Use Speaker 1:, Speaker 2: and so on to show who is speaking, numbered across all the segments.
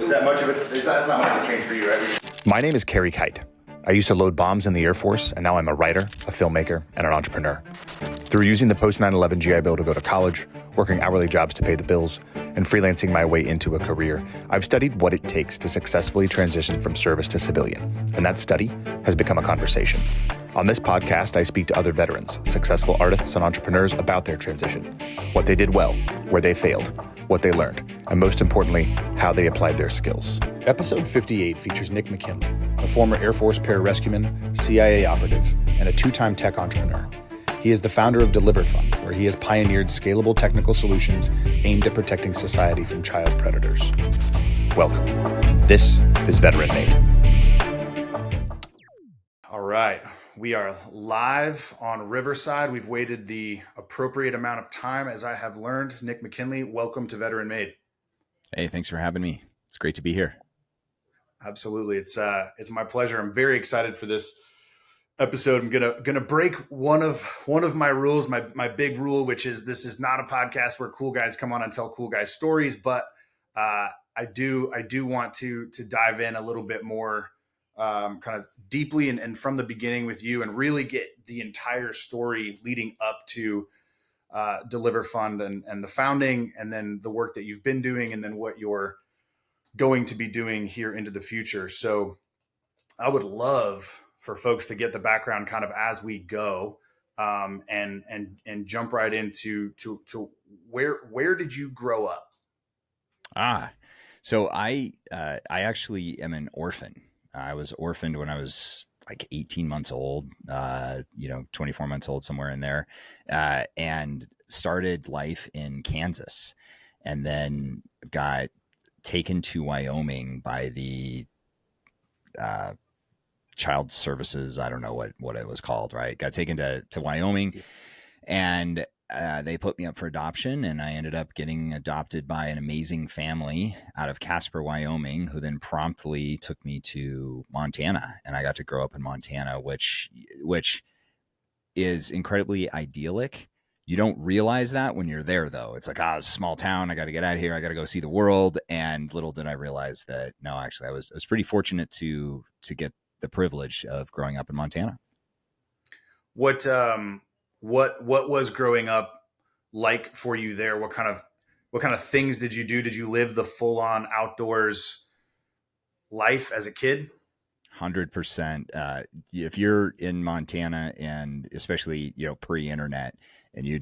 Speaker 1: Is that much of it? That's not much of a change for you, right?
Speaker 2: My name is Kerry Kite. I used to load bombs in the Air Force, and now I'm a writer, a filmmaker, and an entrepreneur. Through using the post 9/11 GI Bill to go to college, working hourly jobs to pay the bills, and freelancing my way into a career, I've studied what it takes to successfully transition from service to civilian, and that study has become a conversation. On this podcast, I speak to other veterans, successful artists, and entrepreneurs about their transition, what they did well, where they failed, what they learned, and most importantly, how they applied their skills. Episode 58 features Nick McKinley, a former Air Force pararescueman, CIA operative, and a two-time tech entrepreneur. He is the founder of DeliverFund, where he has pioneered scalable technical solutions aimed at protecting society from child predators. Welcome. This is Veteran Made. All right. We are live on Riverside. We've waited the appropriate amount of time, as I have learned. Nick McKinley, welcome to Veteran Made.
Speaker 3: Hey, thanks for having me. It's great to be here.
Speaker 2: Absolutely. It's my pleasure. I'm very excited for this episode. I'm gonna break one of my rules, my big rule, which is this is not a podcast where cool guys come on and tell cool guys stories, but I do want to dive in a little bit more kind of deeply and from the beginning with you and really get the entire story leading up to DeliverFund and the founding, and then the work that you've been doing, and then what you're going to be doing here into the future. So I would love for folks to get the background kind of as we go, and jump right into to where did you grow up?
Speaker 3: So I actually am an orphan. I was orphaned when I was like 18 months old, 24 months old, somewhere in there, and started life in Kansas, and then got taken to Wyoming by the child services. I don't know what it was called, right? Got taken to Wyoming, and they put me up for adoption, and I ended up getting adopted by an amazing family out of Casper, Wyoming, who then promptly took me to Montana, and I got to grow up in Montana, which is incredibly idyllic. You don't realize that when you're there, though. It's like, it's a small town. I got to get out of here. I got to go see the world. And little did I realize that, no, actually, I was pretty fortunate to get the privilege of growing up in Montana.
Speaker 2: What was growing up like for you there? What kind of things did you do? Did you live the full on outdoors life as a kid?
Speaker 3: 100%. If you're in Montana, and especially, pre-internet, and you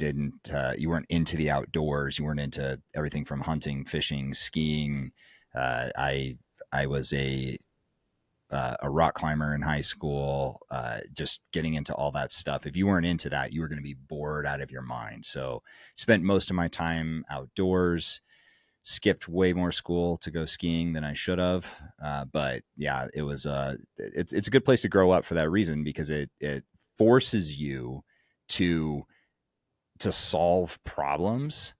Speaker 3: weren't into the outdoors, you weren't into everything from hunting, fishing, skiing. I was a rock climber in high school, just getting into all that stuff. If you weren't into that, you were going to be bored out of your mind. So spent most of my time outdoors, skipped way more school to go skiing than I should have. But yeah, it was, it's a good place to grow up for that reason, because it forces you to solve problems,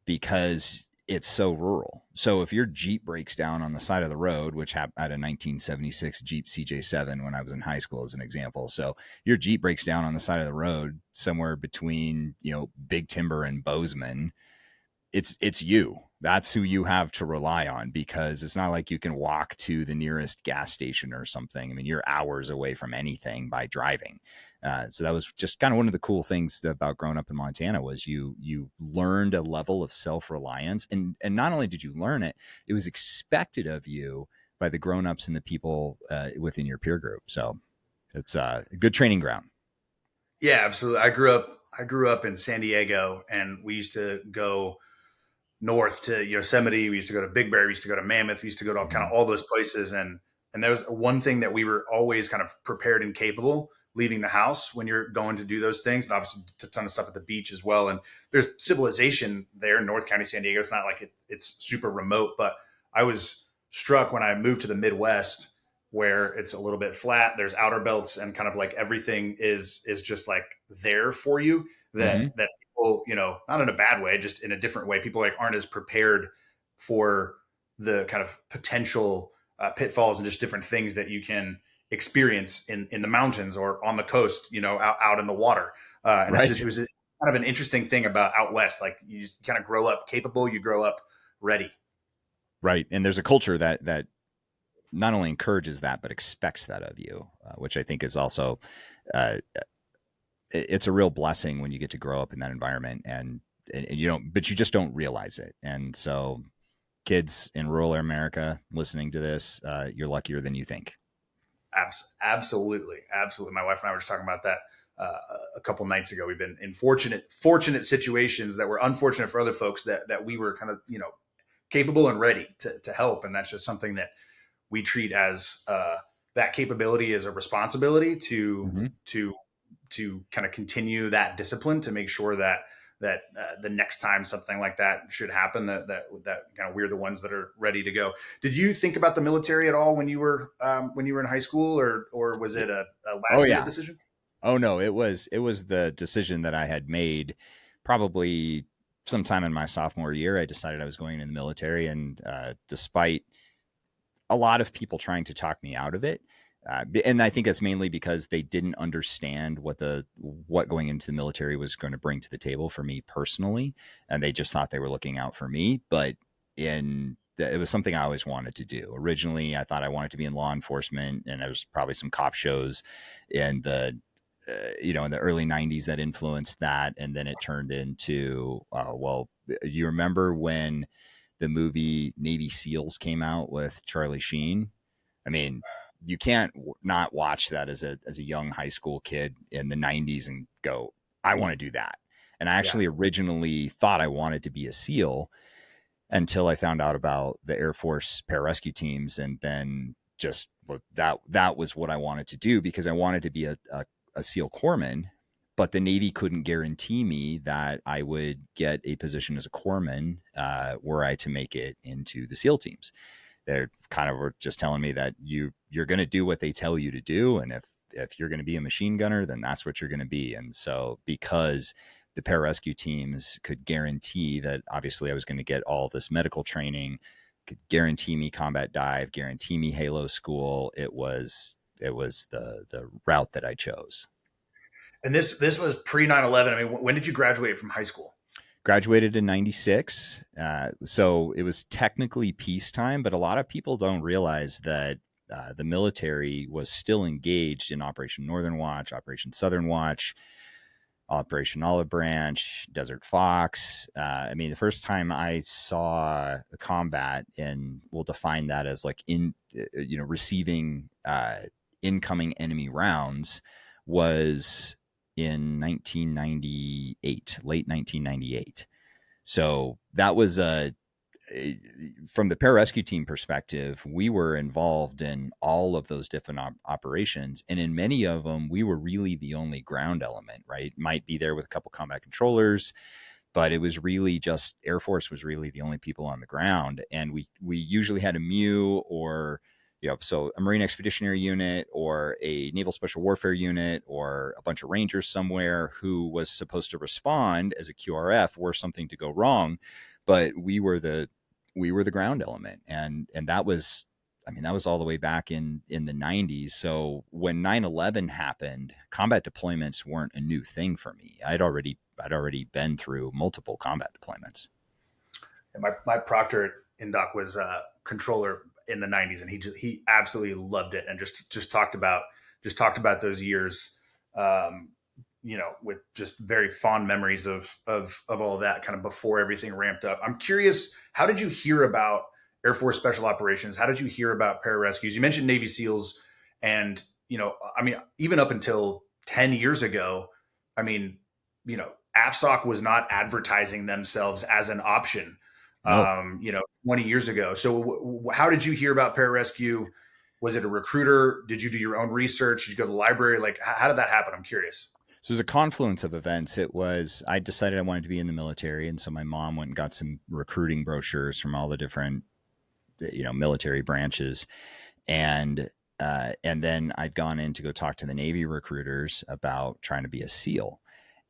Speaker 3: because it's so rural. So if your Jeep breaks down on the side of the road, which had a 1976 Jeep CJ7 when I was in high school, as an example. So your Jeep breaks down on the side of the road somewhere between, Big Timber and Bozeman. It's you. That's who you have to rely on, because it's not like you can walk to the nearest gas station or something. I mean, you're hours away from anything by driving. So that was just kind of one of the cool things about growing up in Montana, was you learned a level of self-reliance. And not only did you learn it, it was expected of you by the grown-ups and the people within your peer group. So it's a good training ground.
Speaker 2: Yeah, absolutely. I grew up in San Diego, and we used to go north to Yosemite. We used to go to Big Bear. We used to go to Mammoth. We used to go to kind of all those places. And there was one thing that we were always kind of prepared and capable leaving the house when you're going to do those things. And obviously a ton of stuff at the beach as well. And there's civilization there in North County, San Diego. It's not like it's super remote, but I was struck when I moved to the Midwest, where it's a little bit flat. There's outer belts, and kind of like everything is just like there for you, that people, not in a bad way, just in a different way. People like aren't as prepared for the kind of potential pitfalls and just different things that you can experience in the mountains or on the coast, out in the water. And right. It was kind of an interesting thing about out West. Like, you kind of grow up capable, you grow up ready.
Speaker 3: Right. And there's a culture that not only encourages that, but expects that of you, which I think is also, uh, it's a real blessing when you get to grow up in that environment and you don't, but you just don't realize it. And so kids in rural America listening to this, you're luckier than you think.
Speaker 2: Absolutely. Absolutely. My wife and I were just talking about that a couple nights ago. We've been in fortunate situations that were unfortunate for other folks that we were kind of, capable and ready to help. And that's just something that we treat as that capability as a responsibility
Speaker 3: Mm-hmm.
Speaker 2: to kind of continue that discipline to make sure that the next time something like that should happen, that kind of we're the ones that are ready to go. Did you think about the military at all when you were in high school, or was it a
Speaker 3: Oh
Speaker 2: last minute
Speaker 3: yeah.
Speaker 2: decision?
Speaker 3: Oh no, it was the decision that I had made probably sometime in my sophomore year. I decided I was going in the military, and despite a lot of people trying to talk me out of it, and I think that's mainly because they didn't understand what going into the military was going to bring to the table for me personally, and they just thought they were looking out for me. But it was something I always wanted to do. Originally, I thought I wanted to be in law enforcement, and there was probably some cop shows in the in the early 90s that influenced that, and then it turned into well, you remember when the movie Navy SEALs came out with Charlie Sheen? I mean, you can't not watch that as a young high school kid in the 90s and go, I want to do that. And I
Speaker 2: Yeah.
Speaker 3: actually originally thought I wanted to be a SEAL until I found out about the Air Force pararescue teams, and then just that was what I wanted to do, because I wanted to be a SEAL corpsman, but the Navy couldn't guarantee me that I would get a position as a corpsman were I to make it into the SEAL teams. They're kind of were just telling me that you're going to do what they tell you to do, and if you're going to be a machine gunner, then that's what you're going to be. And so, because the pararescue teams could guarantee that obviously I was going to get all this medical training, could guarantee me combat dive, guarantee me Halo school, it was the route that I chose.
Speaker 2: And this was pre 9/11. I mean, when did you graduate from high school?
Speaker 3: Graduated in 96. So it was technically peacetime, but a lot of people don't realize that the military was still engaged in Operation Northern Watch, Operation Southern Watch, Operation Olive Branch, Desert Fox. I mean, the first time I saw the combat, and we'll define that as like receiving incoming enemy rounds, was in 1998, late 1998. So that was from the pararescue team perspective, we were involved in all of those different operations. And in many of them, we were really the only ground element, right? Might be there with a couple combat controllers, but it was really just Air Force was really the only people on the ground. And we usually had a MEU, or so a Marine Expeditionary Unit or a Naval Special Warfare Unit or a bunch of Rangers somewhere who was supposed to respond as a QRF were something to go wrong. But we were the ground element. And that was, I mean, that was all the way back in the 90s. So when 9/11 happened, combat deployments weren't a new thing for me. I'd already been through multiple combat deployments.
Speaker 2: And my proctor at Indoc was a controller in the 90s, and he absolutely loved it, and just talked about those years, with just very fond memories of all of that kind of before everything ramped up. I'm curious, how did you hear about Air Force Special Operations? How did you hear about pararescues? You mentioned Navy SEALs, and I mean, even up until 10 years ago, I mean, AFSOC was not advertising themselves as an option.
Speaker 3: Nope.
Speaker 2: 20 years ago. So how did you hear about pararescue? Was it a recruiter? Did you do your own research? Did you go to the library? Like, how did that happen? I'm curious.
Speaker 3: So it was a confluence of events. I decided I wanted to be in the military. And so my mom went and got some recruiting brochures from all the different, military branches. And then I'd gone in to go talk to the Navy recruiters about trying to be a SEAL.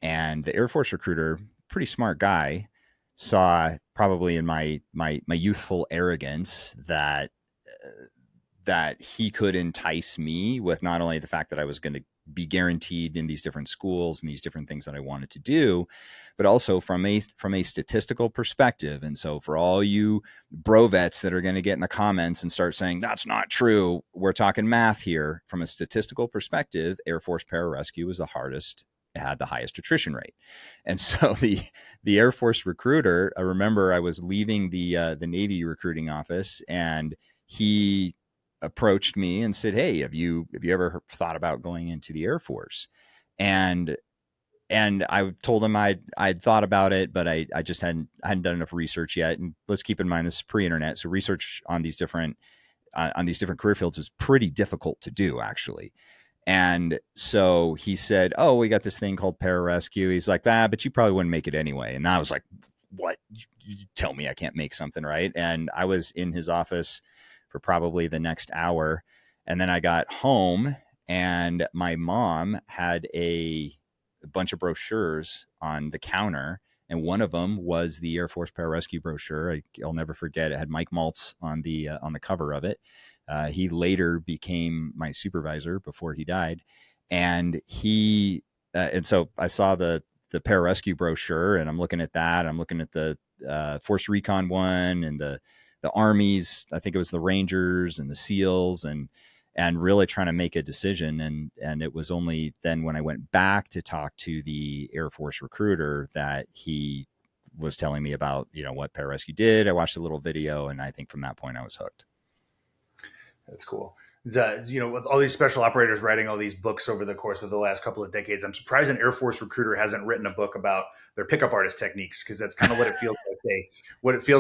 Speaker 3: And the Air Force recruiter, pretty smart guy, saw probably in my youthful arrogance that he could entice me with not only the fact that I was going to be guaranteed in these different schools and these different things that I wanted to do, but also from a statistical perspective. And so for all you bro vets that are going to get in the comments and start saying that's not true, we're talking math here. From a statistical perspective, Air Force pararescue was the hardest, had the highest attrition rate. And so the Air Force recruiter, I remember I was leaving the Navy recruiting office, and he approached me and said, "Hey, have you ever thought about going into the Air Force?" And I told him I'd thought about it, but I just hadn't done enough research yet. And let's keep in mind, this is pre-internet, so research on these different career fields was pretty difficult to do, actually. And so he said, "Oh, we got this thing called pararescue." He's like, but you probably wouldn't make it anyway." And I was like, "What? You tell me I can't make something, right?" And I was in his office for probably the next hour. And then I got home, and my mom had a bunch of brochures on the counter. And one of them was the Air Force pararescue brochure. I'll never forget. It had Mike Maltz on the cover of it. He later became my supervisor before he died. And and so I saw the pararescue brochure, and I'm looking at that. I'm looking at the Force Recon one, and the Army's, I think it was the Rangers and the SEALs, and really trying to make a decision. And it was only then when I went back to talk to the Air Force recruiter that he was telling me about, what pararescue did. I watched a little video, and I think from that point I was hooked.
Speaker 2: That's cool. With all these special operators writing all these books over the course of the last couple of decades, I'm surprised an Air Force recruiter hasn't written a book about their pickup artist techniques, because that's kind of what it feels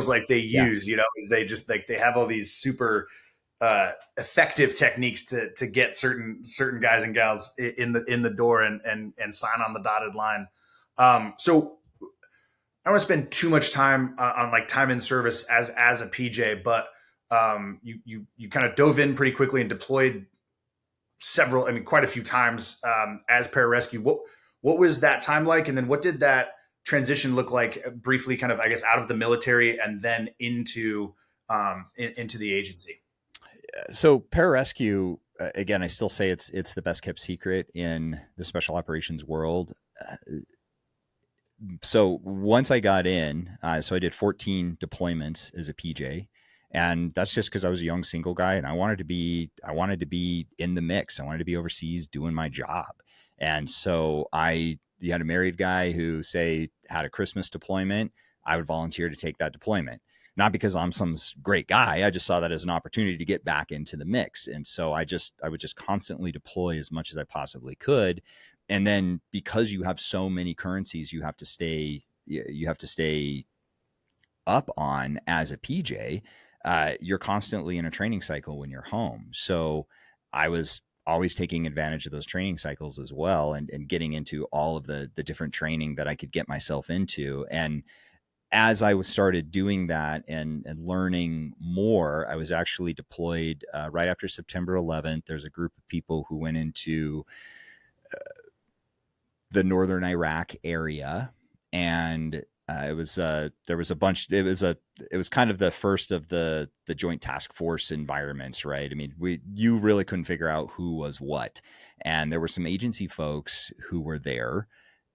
Speaker 2: like they use. Is they just they have all these super effective techniques to get certain guys and gals in the door and sign on the dotted line. So I don't want to spend too much time on like time in service as a PJ, but you kind of dove in pretty quickly and deployed quite a few times as pararescue. What was that time like? And then what did that transition look like briefly, kind of, I guess, out of the military and then into the agency?
Speaker 3: So pararescue, again, I still say it's the best kept secret in the special operations world. So once I got in, so I did 14 deployments as a PJ. And that's just because I was a young single guy, and I wanted to be in the mix. I wanted to be overseas doing my job. And so you had a married guy who, say, had a Christmas deployment, I would volunteer to take that deployment. Not because I'm some great guy. I just saw that as an opportunity to get back into the mix. And so I would just constantly deploy as much as I possibly could. And then because you have so many currencies, you have to stay up on as a PJ. You're constantly in a training cycle when you're home. So I was always taking advantage of those training cycles as well, and getting into all of the different training that I could get myself into. And as I started doing that and learning more, I was actually deployed right after September 11th. There's a group of people who went into the northern Iraq area, and there was a bunch. It was kind of the first of the joint task force environments, right? I mean, you really couldn't figure out who was what, and there were some agency folks who were there,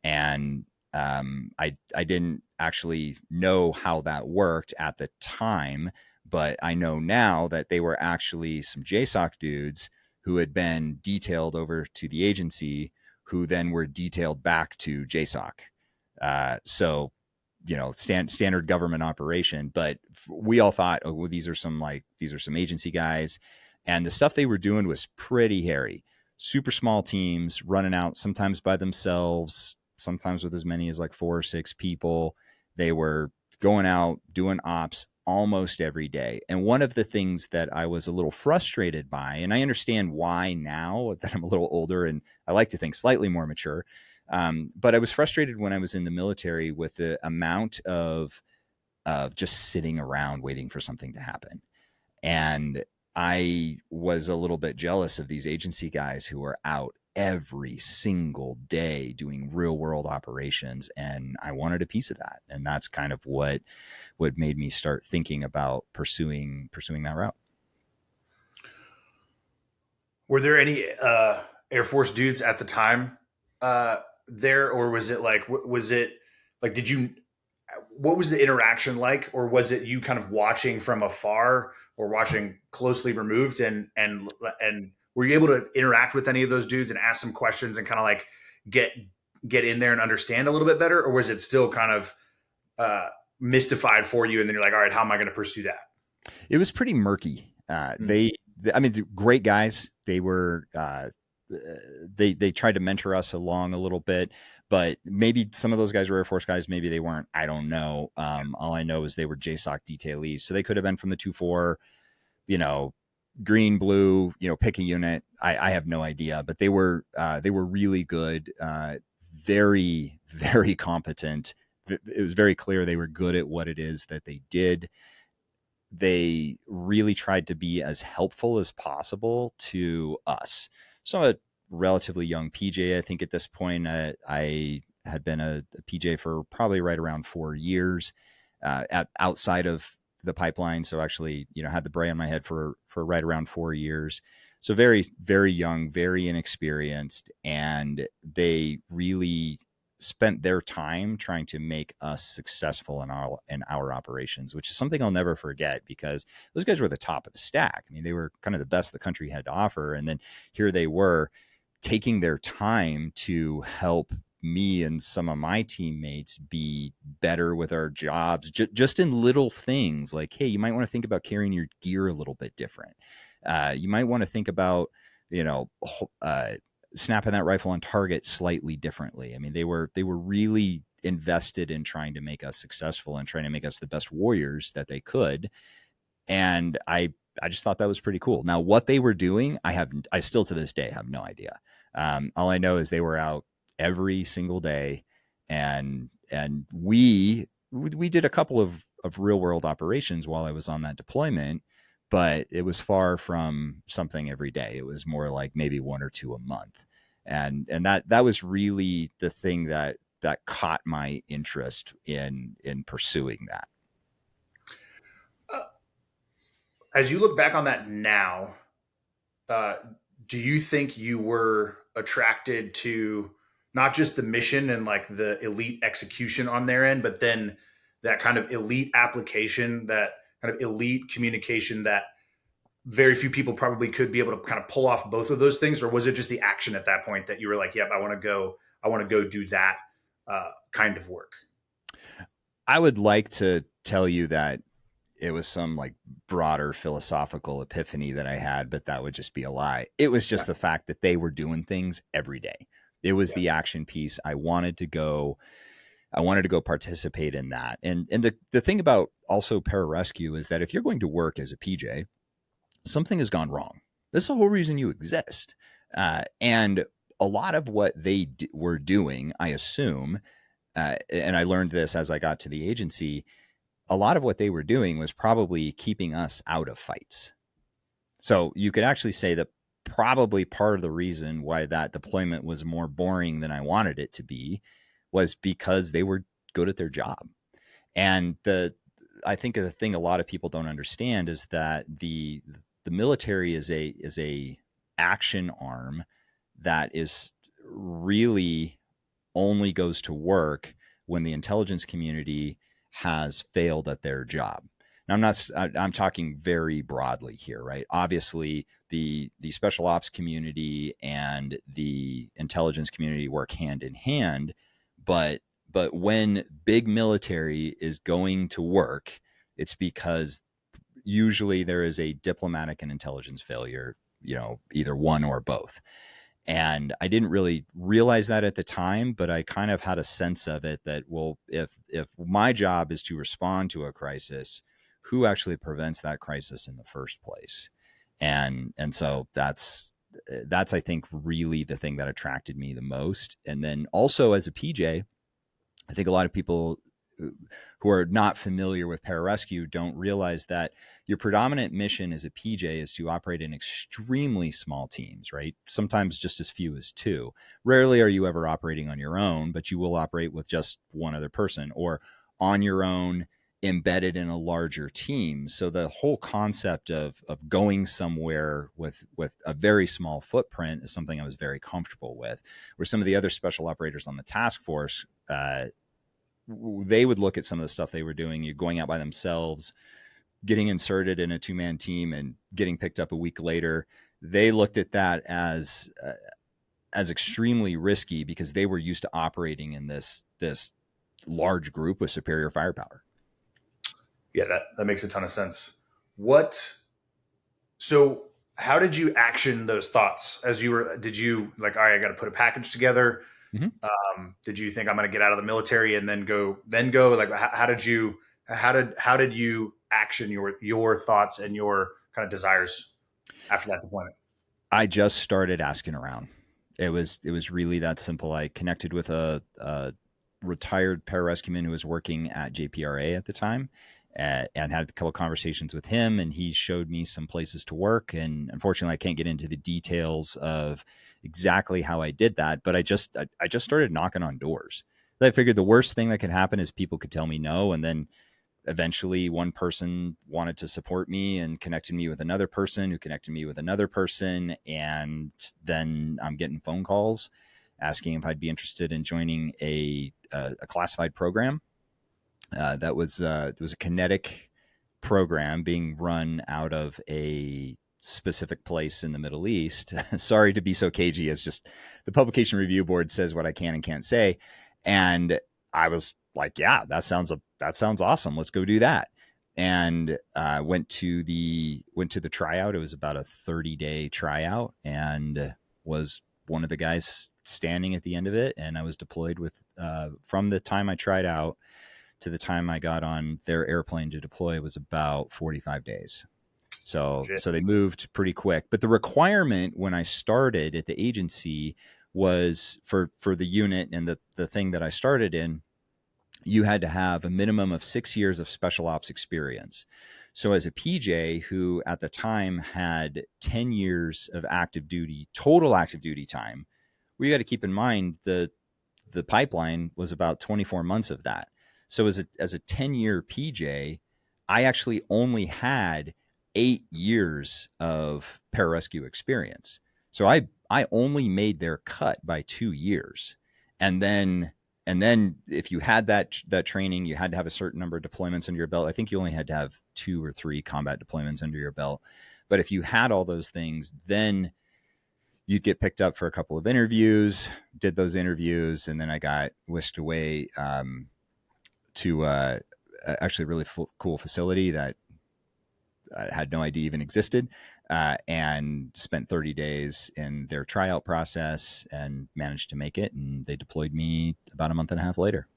Speaker 3: and I didn't actually know how that worked at the time, but I know now that they were actually some JSOC dudes who had been detailed over to the agency, who then were detailed back to JSOC. So, standard government operation, but we all thought, oh, well, these are some agency guys. And the stuff they were doing was pretty hairy, super small teams running out, sometimes by themselves, sometimes with as many as like 4 or 6 people. They were going out, doing ops almost every day. And one of the things that I was a little frustrated by, and I understand why now that I'm a little older and I like to think slightly more mature, but I was frustrated when I was in the military with the amount of just sitting around waiting for something to happen. And I was a little bit jealous of these agency guys who were out every single day doing real world operations. And I wanted a piece of that. And that's kind of what made me start thinking about pursuing that route.
Speaker 2: Were there any Air Force dudes at the time there, or was it like, did you, what was the interaction like, or was it you kind of watching from afar or watching closely removed, and were you able to interact with any of those dudes and ask some questions and kind of like get get in there and understand a little bit better, or was it still kind of uh, mystified for you, and then you're like, all right, how am I going to pursue that?
Speaker 3: It was pretty murky. I mean, great guys. They were, they tried to mentor us along a little bit, but maybe some of those guys were Air Force guys. Maybe they weren't. I don't know. All I know is they were JSOC detailees. So they could have been from the 2-4, you know, green, blue, you know, pick a unit. I have no idea, but they were really good. Very, very competent. It was very clear they were good at what it is that they did. They really tried to be as helpful as possible to us. So I'm a relatively young PJ. I think at this point, I had been a PJ for probably right around 4 years outside of the pipeline. So actually, you know, had the bray on my head for right around 4 years. So very, very young, very inexperienced. And they really spent their time trying to make us successful in our operations, which is something I'll never forget, because those guys were the top of the stack. I mean, they were kind of the best the country had to offer. And then here they were taking their time to help me and some of my teammates be better with our jobs, just in little things like, hey, you might want to think about carrying your gear a little bit different. You might want to think about, you know, snapping that rifle on target slightly differently. I mean, they were really invested in trying to make us successful and trying to make us the best warriors that they could. And I just thought that was pretty cool. Now, what they were doing, I still to this day have no idea. All I know is they were out every single day, and we did a couple of real world operations while I was on that deployment, but it was far from something every day. It was more like maybe 1 or 2 a month. And that was really the thing that caught my interest in pursuing that.
Speaker 2: As you look back on that now, do you think you were attracted to not just the mission and like the elite execution on their end, but then that kind of elite application, that kind of elite communication that very few people probably could be able to kind of pull off both of those things? Or was it just the action at that point that you were like, yep, I want to go do that kind of work?
Speaker 3: I would like to tell you that it was some like broader philosophical epiphany that I had, but that would just be a lie. It was just the fact that they were doing things every day. It was the action piece. I wanted to go participate in that. And the thing about also pararescue is that if you're going to work as a PJ, something has gone wrong. That's the whole reason you exist. And a lot of what they were doing, I assume, and I learned this as I got to the agency, a lot of what they were doing was probably keeping us out of fights. So you could actually say that probably part of the reason why that deployment was more boring than I wanted it to be was because they were good at their job. And I think the thing a lot of people don't understand is that the military is a action arm that is really only goes to work when the intelligence community has failed at their job. Now, I'm talking very broadly here, right? Obviously, the special ops community and the intelligence community work hand in hand, but when big military is going to work, it's because usually there is a diplomatic and intelligence failure, you know, either one or both. And I didn't really realize that at the time, but I kind of had a sense of it that, well, if my job is to respond to a crisis, who actually prevents that crisis in the first place? And so that's I think really the thing that attracted me the most. And then also as a PJ, I think a lot of people who are not familiar with pararescue don't realize that your predominant mission as a PJ is to operate in extremely small teams, right? Sometimes just as few as 2. Rarely are you ever operating on your own, but you will operate with just one other person or on your own embedded in a larger team. So the whole concept of going somewhere with a very small footprint is something I was very comfortable with. Where some of the other special operators on the task force, they would look at some of the stuff they were doing, you going out by themselves, getting inserted in a 2-man team and getting picked up a week later. They looked at that as extremely risky because they were used to operating in this large group with superior firepower.
Speaker 2: Yeah, that makes a ton of sense. So how did you action those thoughts did you like, all right, I got to put a package together?
Speaker 3: Mm-hmm.
Speaker 2: Did you think I'm going to get out of the military and then go like, how did you action your thoughts and your kind of desires after that deployment?
Speaker 3: I just started asking around. It was really that simple. I connected with a retired pararescueman who was working at JPRA at the time, and had a couple of conversations with him, and he showed me some places to work. And unfortunately, I can't get into the details of exactly how I did that, but I just started knocking on doors. I figured the worst thing that could happen is people could tell me no, and then eventually one person wanted to support me and connected me with another person who connected me with another person, and then I'm getting phone calls asking if I'd be interested in joining a classified program. It was a kinetic program being run out of a specific place in the Middle East. Sorry to be so cagey. It's just the publication review board says what I can and can't say. And I was like, yeah, that sounds awesome. Let's go do that. And went to the tryout. It was about a 30-day tryout, and was one of the guys standing at the end of it. And I was deployed with from the time I tried out to the time I got on their airplane to deploy was about 45 days. So they moved pretty quick. But the requirement when I started at the agency was for the unit and the thing that I started in, you had to have a minimum of 6 years of special ops experience. So as a PJ who at the time had 10 years of total active duty time, we got to keep in mind the pipeline was about 24 months of that. So as a 10-year PJ, I actually only had 8 years of pararescue experience. So I only made their cut by 2 years. And then if you had that training, you had to have a certain number of deployments under your belt. I think you only had to have 2 or 3 combat deployments under your belt. But if you had all those things, then you'd get picked up for a couple of interviews, did those interviews, and then I got whisked away to actually a really cool facility that I had no idea even existed, and spent 30 days in their tryout process and managed to make it. And they deployed me about a month and a half later.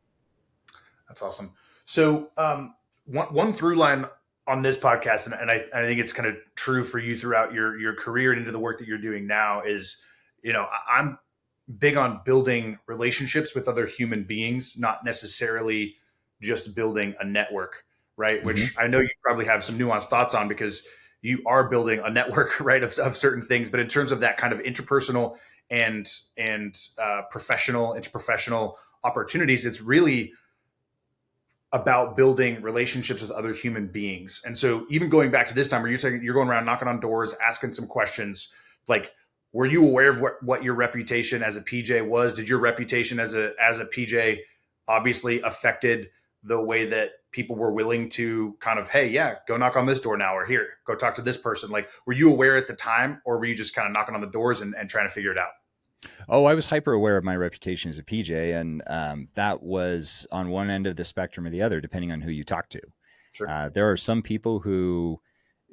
Speaker 2: That's awesome. So one through line on this podcast, and I think it's kind of true for you throughout your career and into the work that you're doing now, is, I'm big on building relationships with other human beings, not necessarily just building a network, right? Mm-hmm. Which I know you probably have some nuanced thoughts on because you are building a network, right, of certain things. But in terms of that kind of interpersonal and interprofessional opportunities, it's really about building relationships with other human beings. And so even going back to this time where you're going around knocking on doors, asking some questions, like, were you aware of what your reputation as a PJ was? Did your reputation as a PJ obviously affected the way that people were willing to kind of, hey, yeah, go knock on this door now, or here, go talk to this person? Like, were you aware at the time, or were you just kind of knocking on the doors and trying to figure it out?
Speaker 3: Oh, I was hyper aware of my reputation as a PJ, and that was on one end of the spectrum or the other, depending on who you talk to. Sure. There are some people who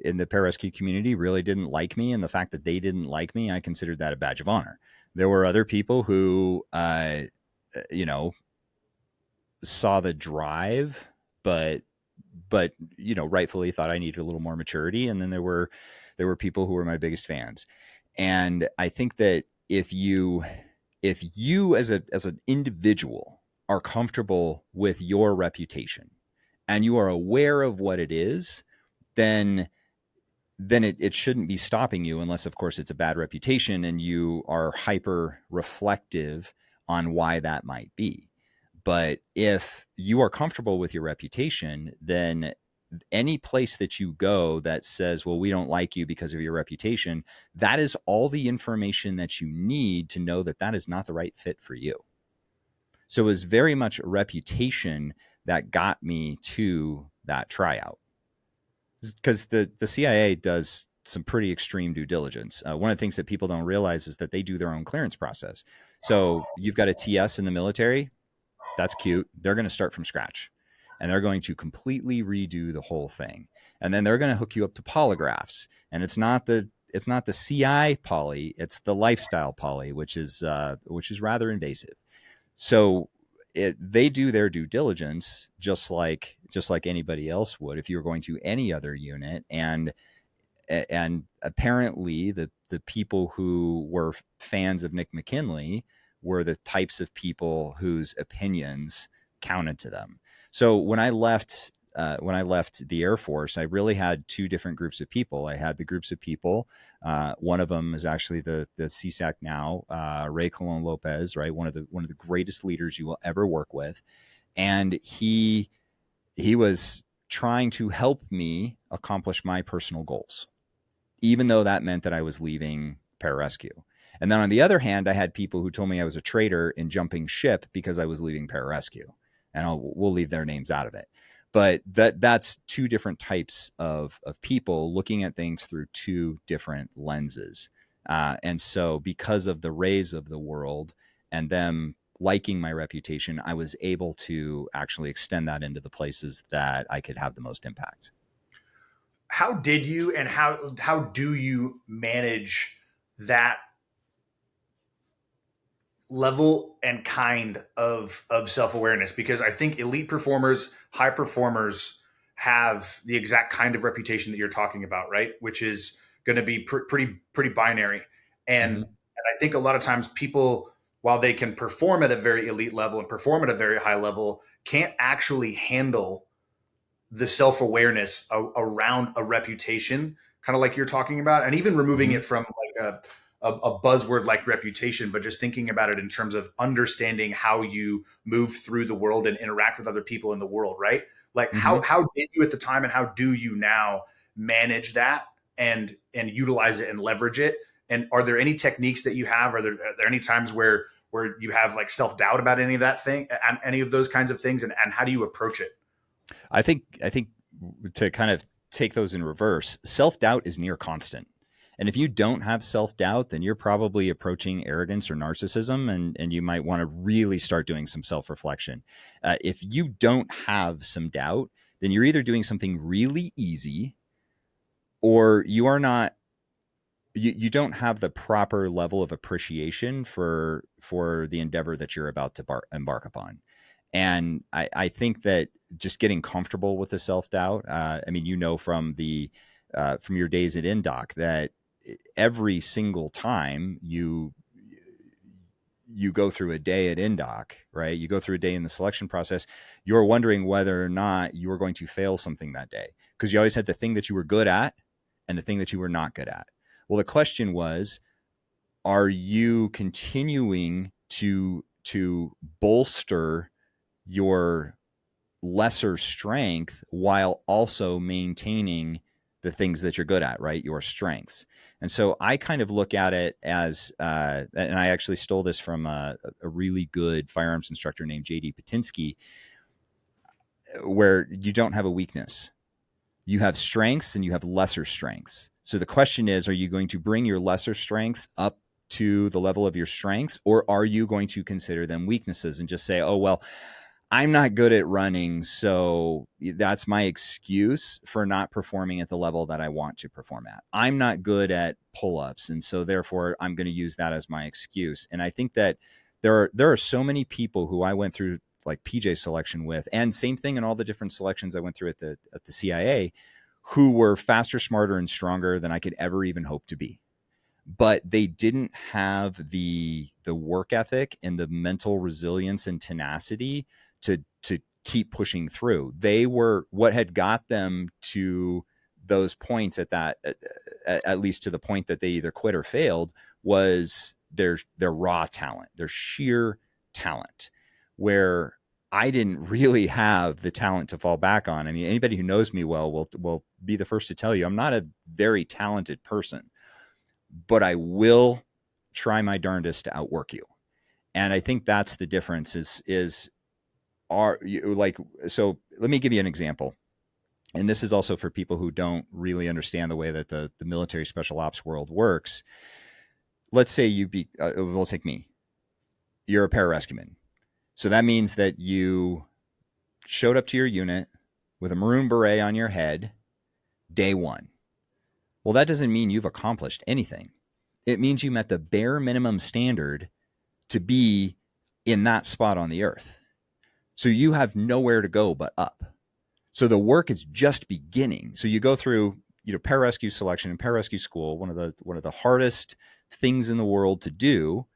Speaker 3: in the pararescue community really didn't like me, and the fact that they didn't like me, I considered that a badge of honor. There were other people who, saw the drive, but rightfully thought I needed a little more maturity. And then there were people who were my biggest fans. And I think that if you as an individual are comfortable with your reputation and you are aware of what it is, then it shouldn't be stopping you, unless of course it's a bad reputation and you are hyper reflective on why that might be. But if you are comfortable with your reputation, then any place that you go that says, well, we don't like you because of your reputation, that is all the information that you need to know that that is not the right fit for you. So it was very much a reputation that got me to that tryout, because the CIA does some pretty extreme due diligence. One of the things that people don't realize is that they do their own clearance process. So you've got a TS in the military. That's cute. They're going to start from scratch, and they're going to completely redo the whole thing. And then they're going to hook you up to polygraphs. And it's not the CI poly, it's the lifestyle poly, which is rather invasive. So they do their due diligence just like anybody else would if you were going to any other unit. And apparently the people who were fans of Nick McKinley were the types of people whose opinions counted to them. So when I left the Air Force, I really had two different groups of people. I had the groups of people. One of them is actually the CSAC now, Ray Colon Lopez, right? One of the greatest leaders you will ever work with. And he was trying to help me accomplish my personal goals, even though that meant that I was leaving pararescue. And then on the other hand, I had people who told me I was a traitor in jumping ship because I was leaving pararescue. And we'll leave their names out of it. But that's two different types of people looking at things through two different lenses. And so because of the Rays of the world and them liking my reputation, I was able to actually extend that into the places that I could have the most impact.
Speaker 2: How did you and how do you manage that level and kind of self-awareness? Because I think elite performers, high performers have the exact kind of reputation that you're talking about, right? Which is going to be pretty binary. And I think a lot of times people, while they can perform at a very elite level and perform at a very high level, can't actually handle the self-awareness around a reputation, kind of like you're talking about, and even removing it from like a buzzword like reputation, but just thinking about it in terms of understanding how you move through the world and interact with other people in the world, right? Like how did you at the time and how do you now manage that and utilize it and leverage it? And are there any techniques that you have? Are there any times where you have like self-doubt about any of that thing and any of those kinds of things? And how do you approach it?
Speaker 3: I think to kind of take those in reverse, self-doubt is near constant. And if you don't have self-doubt, then you're probably approaching arrogance or narcissism, and you might want to really start doing some self-reflection. If you don't have some doubt, then you're either doing something really easy or you are not, you don't have the proper level of appreciation for the endeavor that you're about to embark upon. And I think that just getting comfortable with the self-doubt, I mean, from your days at INDOC that every single time you go through a day at INDOC, right? You go through a day in the selection process, you're wondering whether or not you were going to fail something that day, because you always had the thing that you were good at and the thing that you were not good at. Well, the question was, are you continuing to bolster your lesser strength while also maintaining the things that you're good at, right? Your strengths. And so I kind of look at it as, and I actually stole this from a really good firearms instructor named JD Patinsky, where you don't have a weakness. You have strengths and you have lesser strengths. So the question is, are you going to bring your lesser strengths up to the level of your strengths, or are you going to consider them weaknesses and just say, oh, well, I'm not good at running, so that's my excuse for not performing at the level that I want to perform at. I'm not good at pull-ups, and so therefore I'm going to use that as my excuse. And I think that there are so many people who I went through like PJ selection with, and same thing in all the different selections I went through at the CIA, who were faster, smarter, and stronger than I could ever even hope to be. But they didn't have the work ethic and the mental resilience and tenacity to keep pushing through. They were what had got them to those points at least to the point that they either quit or failed, was their raw talent, their sheer talent, where I didn't really have the talent to fall back on. I mean, anybody who knows me well will be the first to tell you I'm not a very talented person, but I will try my darndest to outwork you. And I think that's the difference is are you like, so let me give you an example. And this is also for people who don't really understand the way that the military special ops world works. Let's say we'll take me. You're a pararescueman. So that means that you showed up to your unit with a maroon beret on your head day one. Well, that doesn't mean you've accomplished anything. It means you met the bare minimum standard to be in that spot on the earth. So you have nowhere to go but up. So the work is just beginning. So you go through, pararescue selection and pararescue school, one of the hardest things in the world to do,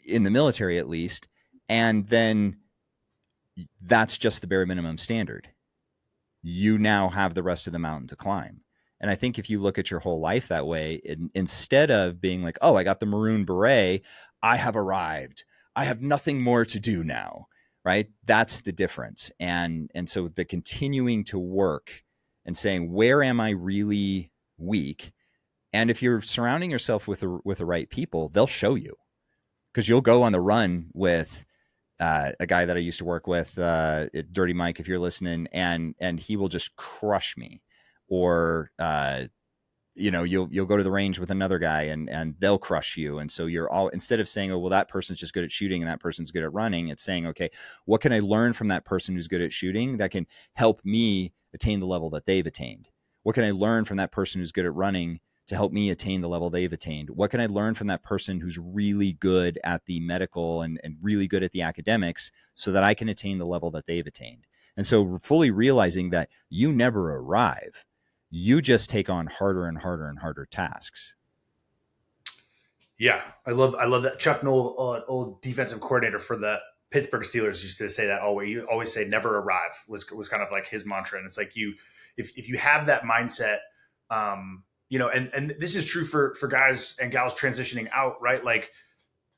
Speaker 3: in the military at least, and then that's just the bare minimum standard. You now have the rest of the mountain to climb. And I think if you look at your whole life that way, instead of being like, oh, I got the maroon beret, I have arrived, I have nothing more to do now, right? That's the difference. And so the continuing to work and saying, where am I really weak? And if you're surrounding yourself with the right people, they'll show you, because you'll go on the run with a guy that I used to work with, Dirty Mike, if you're listening, and he will just crush me. Or, you'll go to the range with another guy and they'll crush you. And so you're all, instead of saying, oh, well, that person's just good at shooting and that person's good at running, it's saying, okay, what can I learn from that person who's good at shooting that can help me attain the level that they've attained? What can I learn from that person who's good at running to help me attain the level they've attained? What can I learn from that person who's really good at the medical and really good at the academics so that I can attain the level that they've attained? And so fully realizing that you never arrive. You just take on harder and harder and harder tasks.
Speaker 2: Yeah, I love that. Chuck Noll, old defensive coordinator for the Pittsburgh Steelers, used to say that always. You always say "never arrive" was kind of like his mantra, and it's like if you have that mindset, and this is true for guys and gals transitioning out, right? Like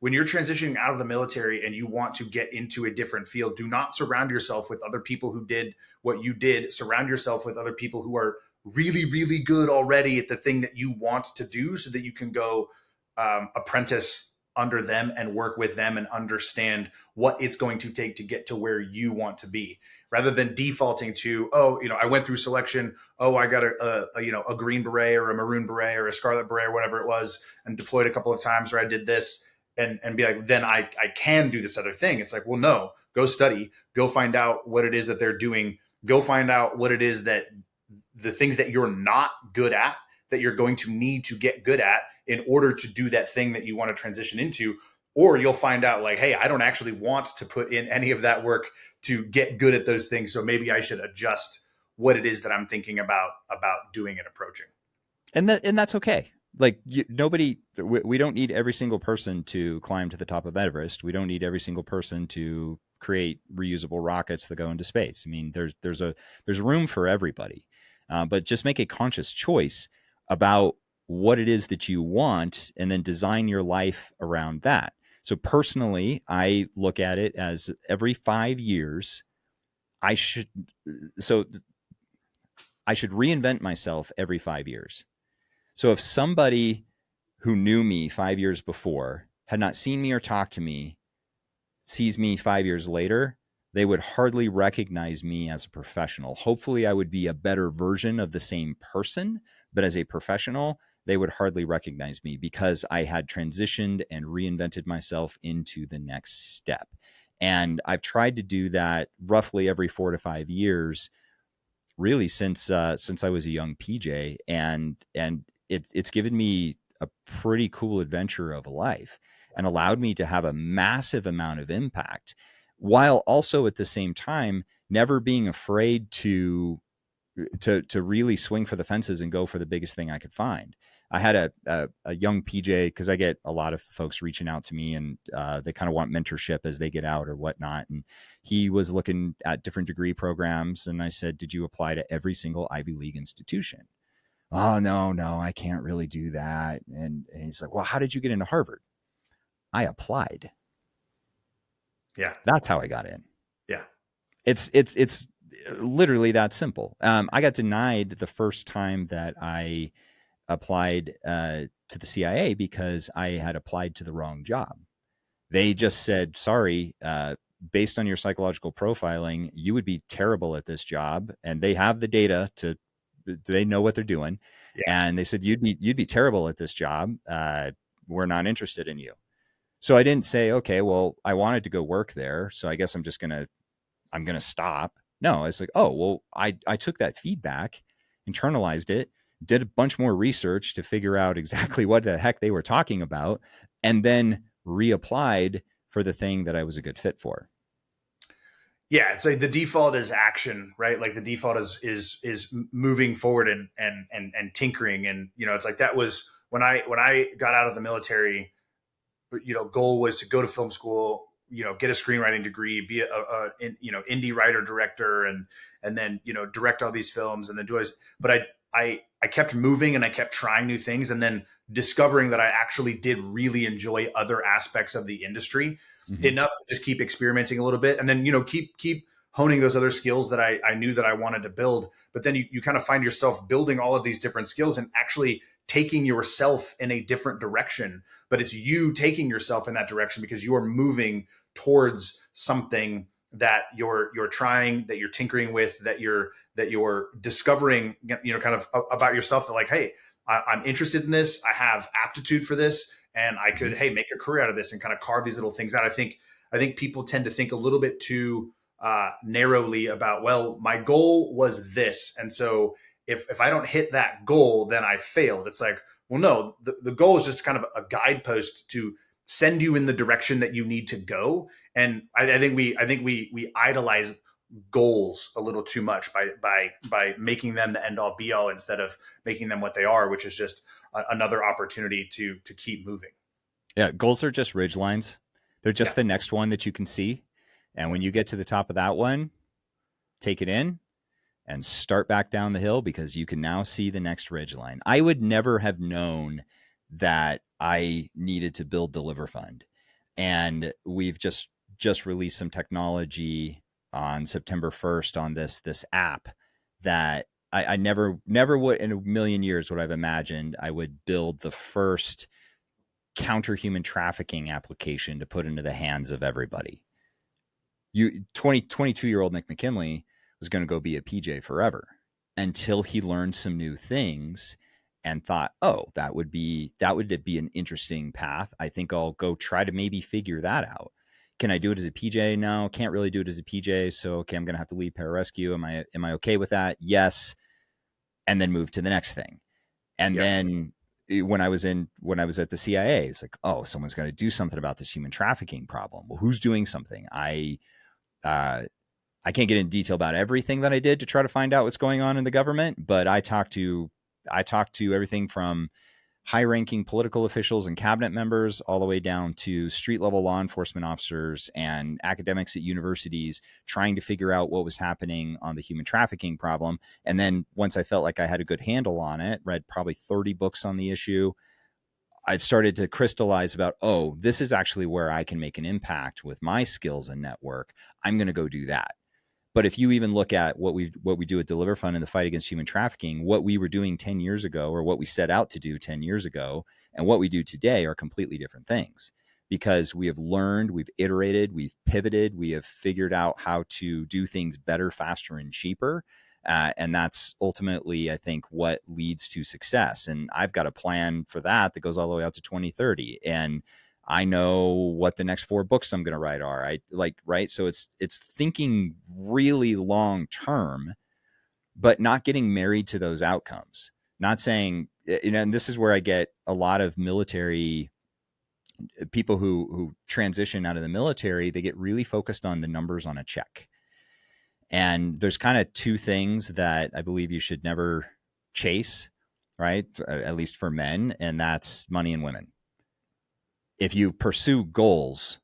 Speaker 2: when you're transitioning out of the military and you want to get into a different field, do not surround yourself with other people who did what you did. Surround yourself with other people who are really, really good already at the thing that you want to do, so that you can go apprentice under them and work with them and understand what it's going to take to get to where you want to be, rather than defaulting to, oh, I went through selection. Oh, I got a green beret or a maroon beret or a scarlet beret or whatever it was, and deployed a couple of times, or I did this, and be like, then I can do this other thing. It's like, well, no, go study, go find out what it is that they're doing. Go find out what it is that the things that you're not good at, that you're going to need to get good at in order to do that thing that you want to transition into. Or you'll find out like, hey, I don't actually want to put in any of that work to get good at those things. So maybe I should adjust what it is that I'm thinking about doing and approaching.
Speaker 3: And that's okay. Like we don't need every single person to climb to the top of Everest. We don't need every single person to create reusable rockets that go into space. I mean, there's room for everybody. But just make a conscious choice about what it is that you want, and then design your life around that. So personally, I look at it as every 5 years, I should reinvent myself every 5 years. So if somebody who knew me 5 years before had not seen me or talked to me sees me 5 years later, they would hardly recognize me as a professional. Hopefully, I would be a better version of the same person, but as a professional, they would hardly recognize me because I had transitioned and reinvented myself into the next step. And I've tried to do that roughly every 4 to 5 years, really since I was a young PJ, and it's given me a pretty cool adventure of a life and allowed me to have a massive amount of impact, while also at the same time never being afraid to really swing for the fences and go for the biggest thing I could find. I had a young PJ, because I get a lot of folks reaching out to me, and they kind of want mentorship as they get out or whatnot. And he was looking at different degree programs, and I said, "Did you apply to every single Ivy League institution?" "Oh, no, I can't really do that." And he's like, "Well, how did you get into Harvard?" "I applied."
Speaker 2: Yeah.
Speaker 3: That's how I got in.
Speaker 2: Yeah.
Speaker 3: It's literally that simple. I got denied the first time that I applied to the CIA because I had applied to the wrong job. They just said, sorry, based on your psychological profiling, you would be terrible at this job. And they have the data they know what they're doing.
Speaker 2: Yeah.
Speaker 3: And they said, you'd be terrible at this job. We're not interested in you. So I didn't say, okay, well, I wanted to go work there. So I guess I'm going to stop. No, it's like, oh, well, I took that feedback, internalized it, did a bunch more research to figure out exactly what the heck they were talking about, and then reapplied for the thing that I was a good fit for.
Speaker 2: Yeah, it's like the default is action, right? Like the default is moving forward and tinkering, and it's like that was when I got out of the military. Goal was to go to film school, get a screenwriting degree, be a indie writer director, and then direct all these films, and then do this. But I kept moving and I kept trying new things, and then discovering that I actually did really enjoy other aspects of the industry enough to just keep experimenting a little bit, and then keep honing those other skills that I knew that I wanted to build. But then you kind of find yourself building all of these different skills and actually taking yourself in a different direction. But it's you taking yourself in that direction because you are moving towards something that you're trying, that you're tinkering with, that you're discovering, kind of about yourself, that like, hey, I'm interested in this. I have aptitude for this, and I could, hey, make a career out of this and kind of carve these little things out. I think people tend to think a little bit too narrowly about, well, my goal was this, and so if I don't hit that goal, then I failed. It's like, well, no, the goal is just kind of a guidepost to send you in the direction that you need to go. And I think we idolize goals a little too much by making them the end all be all instead of making them what they are, which is just another opportunity to keep moving.
Speaker 3: Yeah, goals are just ridge lines. They're just the next one that you can see. And when you get to the top of that one, take it in and start back down the hill, because you can now see the next ridge line. I would never have known that I needed to build DeliverFund. And we've just released some technology on September 1st on this app that I never would in a million years would I've imagined I would build the first counter human trafficking application to put into the hands of everybody. 22-year-old Nick McKinley was going to go be a PJ forever until he learned some new things and thought, oh, that would be an interesting path. I think I'll go try to maybe figure that out. Can I do it as a PJ? No, can't really do it as a PJ. So, okay, I'm going to have to leave pararescue. Am I okay with that? Yes. And then move to the next thing. And then when I was at the CIA, it's like, oh, someone's got to do something about this human trafficking problem. Well, who's doing something? I can't get in detail about everything that I did to try to find out what's going on in the government, but I talked to everything from high-ranking political officials and cabinet members all the way down to street-level law enforcement officers and academics at universities trying to figure out what was happening on the human trafficking problem. And then once I felt like I had a good handle on it, read probably 30 books on the issue, I started to crystallize about, oh, this is actually where I can make an impact with my skills and network. I'm going to go do that. But if you even look at what we do at DeliverFund in the fight against human trafficking, what we were doing 10 years ago, or what we set out to do 10 years ago, and what we do today are completely different things, because we have learned, we've iterated, we've pivoted, we have figured out how to do things better, faster, and cheaper. And that's ultimately, I think, what leads to success. And I've got a plan for that goes all the way out to 2030. And I know what the next 4 books I'm going to write are. Right. So it's thinking really long term, but not getting married to those outcomes. Not saying, and this is where I get a lot of military people who transition out of the military. They get really focused on the numbers on a check. And there's kind of 2 things that I believe you should never chase, right? At least for men, and that's money and women. If you pursue goals,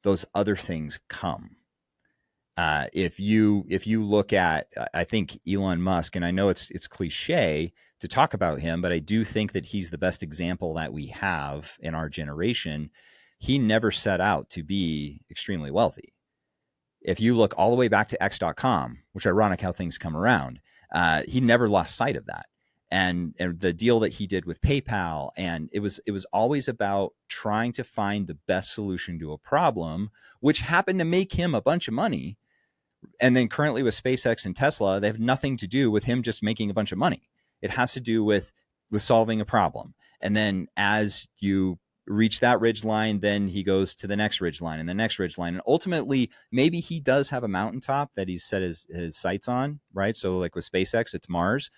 Speaker 3: those other things come. If you look at, I think Elon Musk, and I know it's cliche to talk about him, but I do think that he's the best example that we have in our generation. He never set out to be extremely wealthy. if you look all the way back to X.com, which ironic how things come around, he never lost sight of that. And the deal that he did with PayPal, and it was always about trying to find the best solution to a problem, which happened to make him a bunch of money. And then currently with SpaceX and Tesla, they have nothing to do with him just making a bunch of money. It has to do with solving a problem. And then as you reach that ridge line, then he goes to the next ridge line and the next ridge line. And ultimately, maybe he does have a mountaintop that he's set his sights on, right? So like with SpaceX, it's Mars.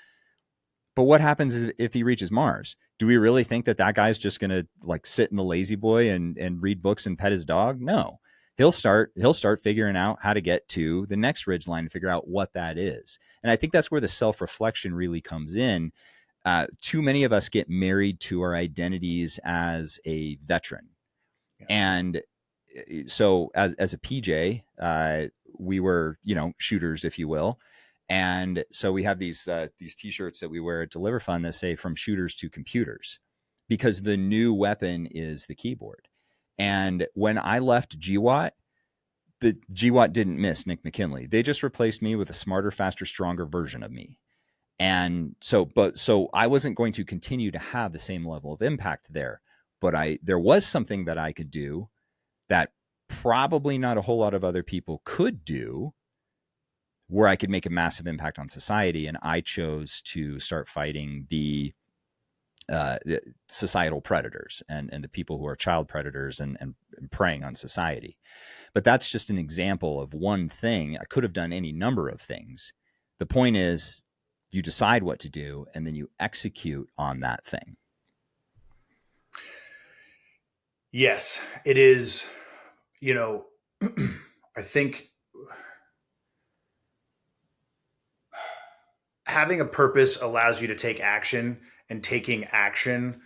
Speaker 3: But what happens if he reaches Mars? Do we really think that guy's just going to like sit in the lazy boy and read books and pet his dog? No, he'll start figuring out how to get to the next ridge line and figure out what that is. And I think that's where the self-reflection really comes in. Too many of us get married to our identities as a veteran. Yeah. And so as a PJ, we were, shooters, if you will. And so we have these t-shirts that we wear at DeliverFund that say from shooters to computers, because the new weapon is the keyboard. And when I left GWAT, the GWAT didn't miss Nick McKinley. They just replaced me with a smarter, faster, stronger version of me. And so I wasn't going to continue to have the same level of impact there, but there was something that I could do that probably not a whole lot of other people could do, where I could make a massive impact on society. And I chose to start fighting the societal predators and the people who are child predators and preying on society. But that's just an example of one thing. I could have done any number of things. The point is, you decide what to do and then you execute on that thing.
Speaker 2: Yes, it is. I think having a purpose allows you to take action, and taking action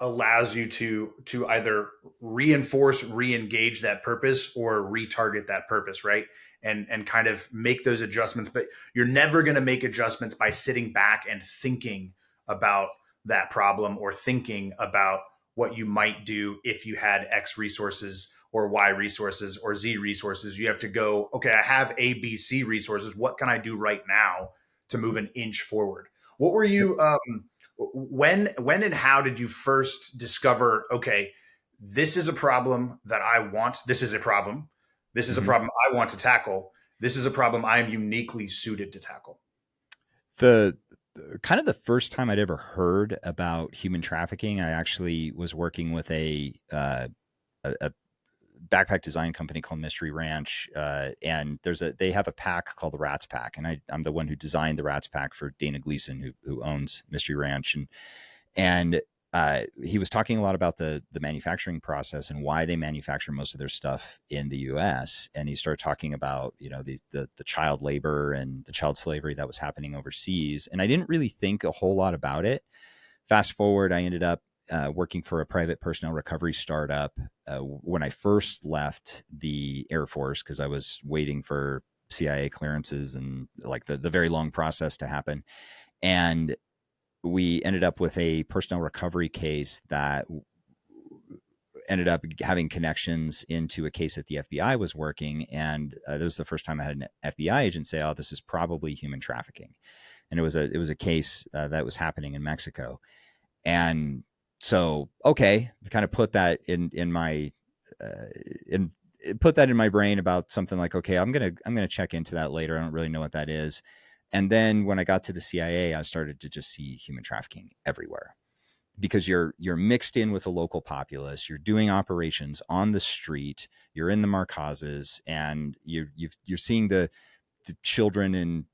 Speaker 2: allows you to either reinforce, re-engage that purpose or retarget that purpose, right? And kind of make those adjustments. But you're never going to make adjustments by sitting back and thinking about that problem or thinking about what you might do if you had X resources or Y resources or Z resources. You have to go, okay, I have A, B, C resources. What can I do right now to move an inch forward? What were you, when and how did you first discover, okay, this is a problem that I want. This is a problem. This is a problem I want to tackle. This is a problem I am uniquely suited to tackle.
Speaker 3: The kind of the first time I'd ever heard about human trafficking, I actually was working with a backpack design company called Mystery Ranch. And they have a pack called the Rats Pack. And I'm the one who designed the Rats Pack for Dana Gleason, who owns Mystery Ranch. And he was talking a lot about the manufacturing process and why they manufacture most of their stuff in the US. And he started talking about, the child labor and the child slavery that was happening overseas. And I didn't really think a whole lot about it. Fast forward, I ended up working for a private personnel recovery startup when I first left the Air Force, because I was waiting for CIA clearances and like the very long process to happen. And we ended up with a personnel recovery case that ended up having connections into a case that the FBI was working. And that was the first time I had an FBI agent say, "Oh, this is probably human trafficking." And it was a case that was happening in Mexico. And so, okay, kind of put that in my brain about something like, okay, I'm gonna check into that later. I don't really know what that is. And then when I got to the CIA, I started to just see human trafficking everywhere, because you're mixed in with the local populace. You're doing operations on the street. You're in the markazes, and you're seeing the children in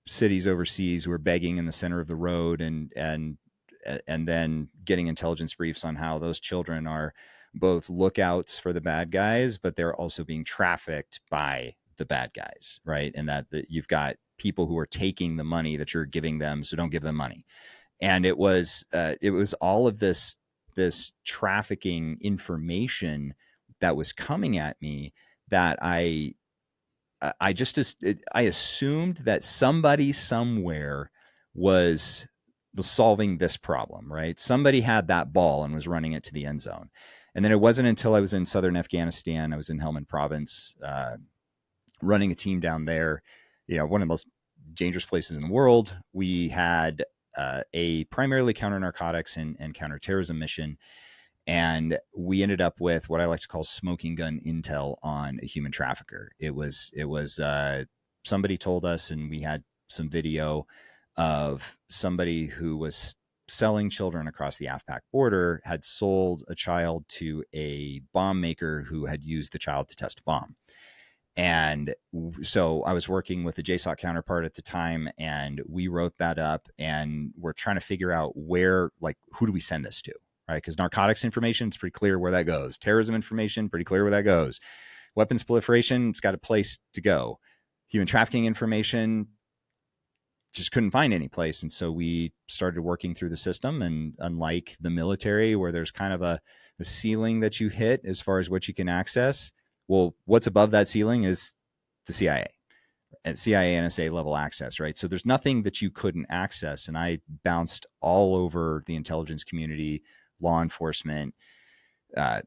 Speaker 3: cities overseas who are begging in the center of the road, and then getting intelligence briefs on how those children are both lookouts for the bad guys, but they're also being trafficked by the bad guys, right? And that you've got people who are taking the money that you're giving them, so don't give them money. And it was all of this trafficking information that was coming at me that I assumed that somebody somewhere was solving this problem, right? Somebody had that ball and was running it to the end zone. And then it wasn't until I was in southern Afghanistan, I was in Helmand province, running a team down there, one of the most dangerous places in the world. We had a primarily counter narcotics and counterterrorism mission. And we ended up with what I like to call smoking gun intel on a human trafficker. It was somebody told us, and we had some video of somebody who was selling children across the AFPAC border, had sold a child to a bomb maker who had used the child to test a bomb. And so I was working with a JSOC counterpart at the time, and we wrote that up, and we're trying to figure out who do we send this to? Right? Because narcotics information, it's pretty clear where that goes. Terrorism information, pretty clear where that goes. Weapons proliferation, it's got a place to go. Human trafficking information, just couldn't find any place. And so we started working through the system. And unlike the military, where there's kind of a ceiling that you hit as far as what you can access, well, what's above that ceiling is the CIA. At CIA NSA level access, right? So there's nothing that you couldn't access. And I bounced all over the intelligence community, law enforcement,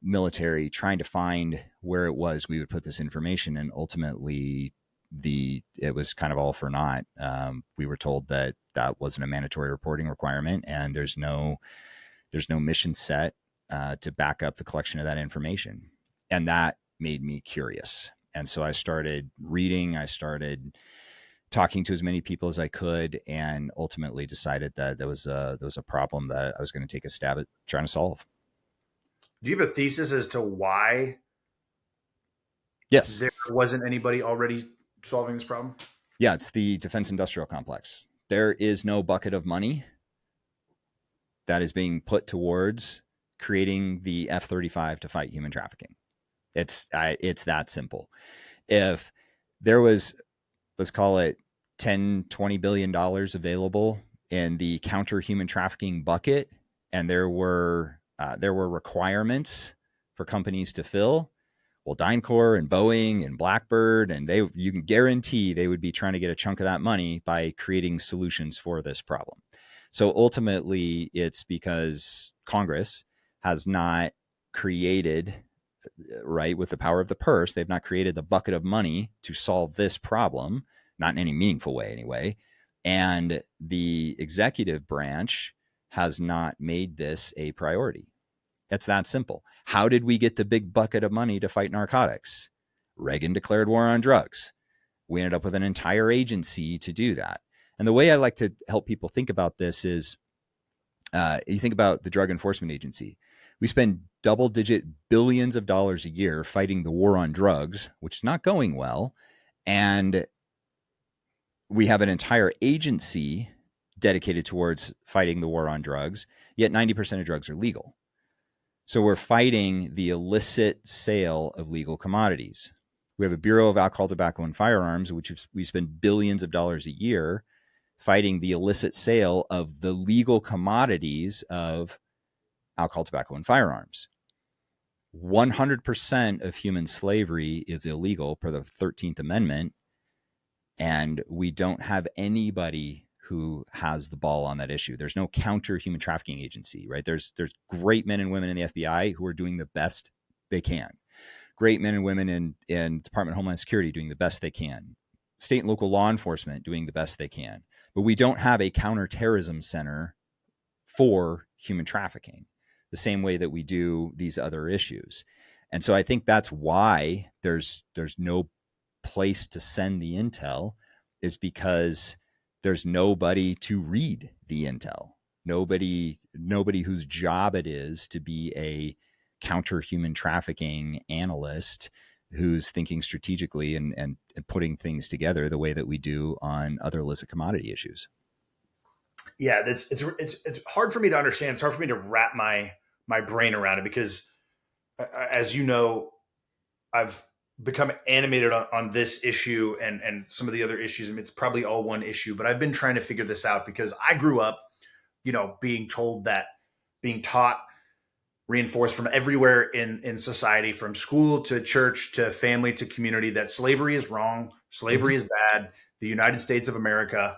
Speaker 3: military, trying to find where it was we would put this information. And ultimately, it was kind of all for naught. We were told that wasn't a mandatory reporting requirement, and there's no mission set to back up the collection of that information. And that made me curious. And so I started reading, I started talking to as many people as I could, and ultimately decided that there was a problem that I was going to take a stab at trying to solve.
Speaker 2: Do you have a thesis as to why
Speaker 3: Yes.
Speaker 2: there wasn't anybody already solving this problem?
Speaker 3: Yeah, it's the defense industrial complex. There is no bucket of money that is being put towards creating the F-35 to fight human trafficking. It's that simple. If there was, let's call it $10-20 billion available in the counter human trafficking bucket, and there were requirements for companies to fill, well, DynCorp and Boeing and Blackbird, and you can guarantee they would be trying to get a chunk of that money by creating solutions for this problem. So ultimately, it's because Congress has not created, right, with the power of the purse, they've not created the bucket of money to solve this problem, not in any meaningful way anyway. And the executive branch has not made this a priority. It's that simple. How did we get the big bucket of money to fight narcotics? Reagan declared war on drugs. We ended up with an entire agency to do that. And the way I like to help people think about this is, you think about the Drug Enforcement Agency. We spend double-digit billions of dollars a year fighting the war on drugs, which is not going well. And we have an entire agency dedicated towards fighting the war on drugs, yet 90% of drugs are legal. So we're fighting the illicit sale of legal commodities. We have a Bureau of Alcohol, Tobacco, and Firearms, which we spend billions of dollars a year fighting the illicit sale of the legal commodities of alcohol, tobacco, and firearms. 100% of human slavery is illegal per the 13th Amendment, and we don't have anybody who has the ball on that issue. There's no counter human trafficking agency, right? There's great men and women in the FBI who are doing the best they can. Great men and women in Department of Homeland Security doing the best they can. State and local law enforcement doing the best they can. But we don't have a counterterrorism center for human trafficking the same way that we do these other issues. And so I think that's why there's no place to send the intel, is because there's nobody to read the intel. Nobody whose job it is to be a counter human trafficking analyst who's thinking strategically and putting things together the way that we do on other illicit commodity issues.
Speaker 2: Yeah, it's hard for me to understand. It's hard for me to wrap my brain around it because, as you know, I've become animated on this issue and some of the other issues. I mean, it's probably all one issue, but I've been trying to figure this out because I grew up, being taught, reinforced from everywhere in society, from school to church to family to community, that slavery is wrong, slavery is bad. The United States of America,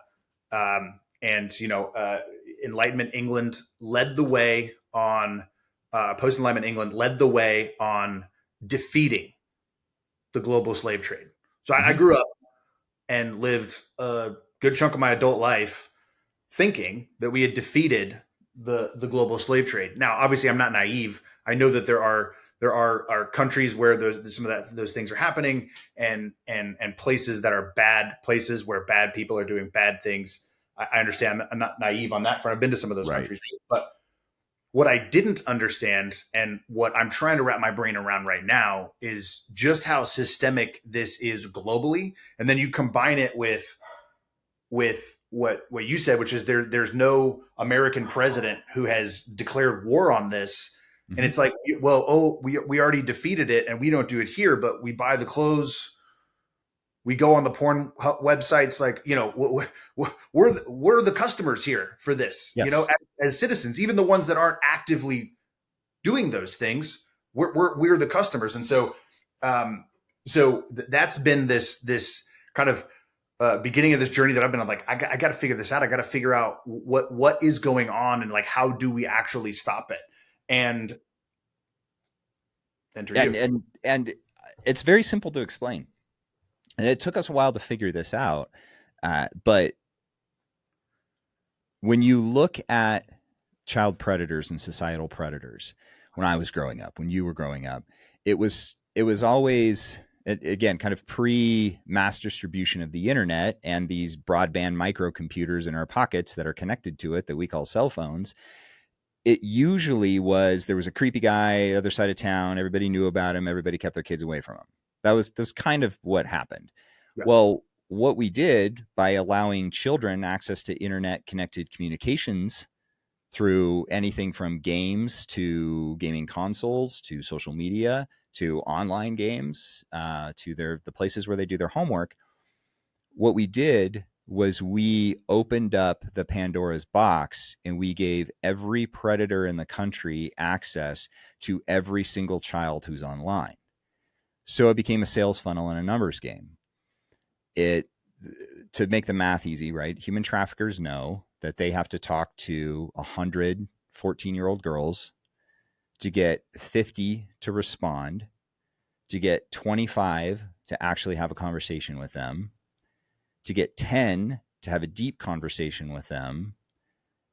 Speaker 2: and Enlightenment England led the way on post-Enlightenment England led the way on defeating the global slave trade. So I grew up and lived a good chunk of my adult life thinking that we had defeated the global slave trade. Now, obviously, I'm not naive. I know that there are countries where some of those things are happening, and places that are bad places where bad people are doing bad things. I understand. I'm not naive on that front. I've been to some of those countries, but what I didn't understand, and what I'm trying to wrap my brain around right now, is just how systemic this is globally. And then you combine it with what you said, which is there's no American president who has declared war on this. Mm-hmm. And it's like, well, we already defeated it, and we don't do it here, but we buy the clothes. We go on the porn websites, like, we're the customers here for this,
Speaker 3: yes.
Speaker 2: As citizens, even the ones that aren't actively doing those things, we're the customers. And so, that's been this kind of beginning of this journey that I've been on. Like, I got to figure this out. I got to figure out what is going on, and like, how do we actually stop it? And
Speaker 3: it's very simple to explain. And it took us a while to figure this out. But when you look at child predators and societal predators, when I was growing up, when you were growing up, it was always, again, kind of pre-mass distribution of the internet and these broadband microcomputers in our pockets that are connected to it that we call cell phones. It usually was, there was a creepy guy other side of town. Everybody knew about him. Everybody kept their kids away from him. That was kind of what happened. Yeah. Well, what we did by allowing children access to internet connected communications through anything from games to gaming consoles to social media to online games to the places where they do their homework, what we did was we opened up the Pandora's box, and we gave every predator in the country access to every single child who's online. So it became a sales funnel and a numbers game. To make the math easy, right? Human traffickers know that they have to talk to 100 14-year-old girls to get 50 to respond, to get 25 to actually have a conversation with them, to get 10 to have a deep conversation with them,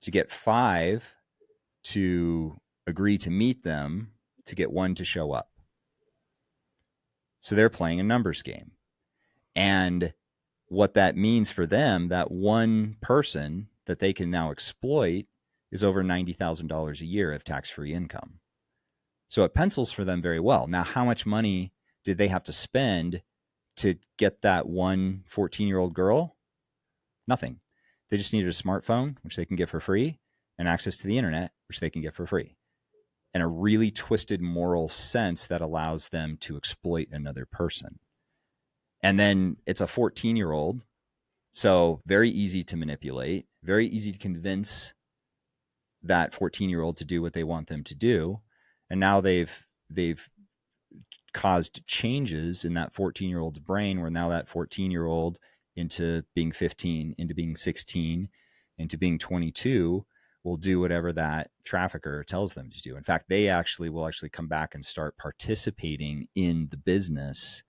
Speaker 3: to get 5 to agree to meet them, to get 1 to show up. So they're playing a numbers game. And what that means for them, that one person that they can now exploit, is over $90,000 a year of tax-free income. So it pencils for them very well. Now, how much money did they have to spend to get that one 14-year-old girl? Nothing. They just needed a smartphone, which they can get for free, and access to the internet, which they can get for free. And a really twisted moral sense that allows them to exploit another person. And then it's a 14-year-old, so very easy to manipulate, very easy to convince that 14-year-old to do what they want them to do. And now they've caused changes in that 14-year-old's brain, where now that 14-year-old, into being 15, into being 16, into being 22, will do whatever that trafficker tells them to do. In fact, they will actually come back and start participating in the business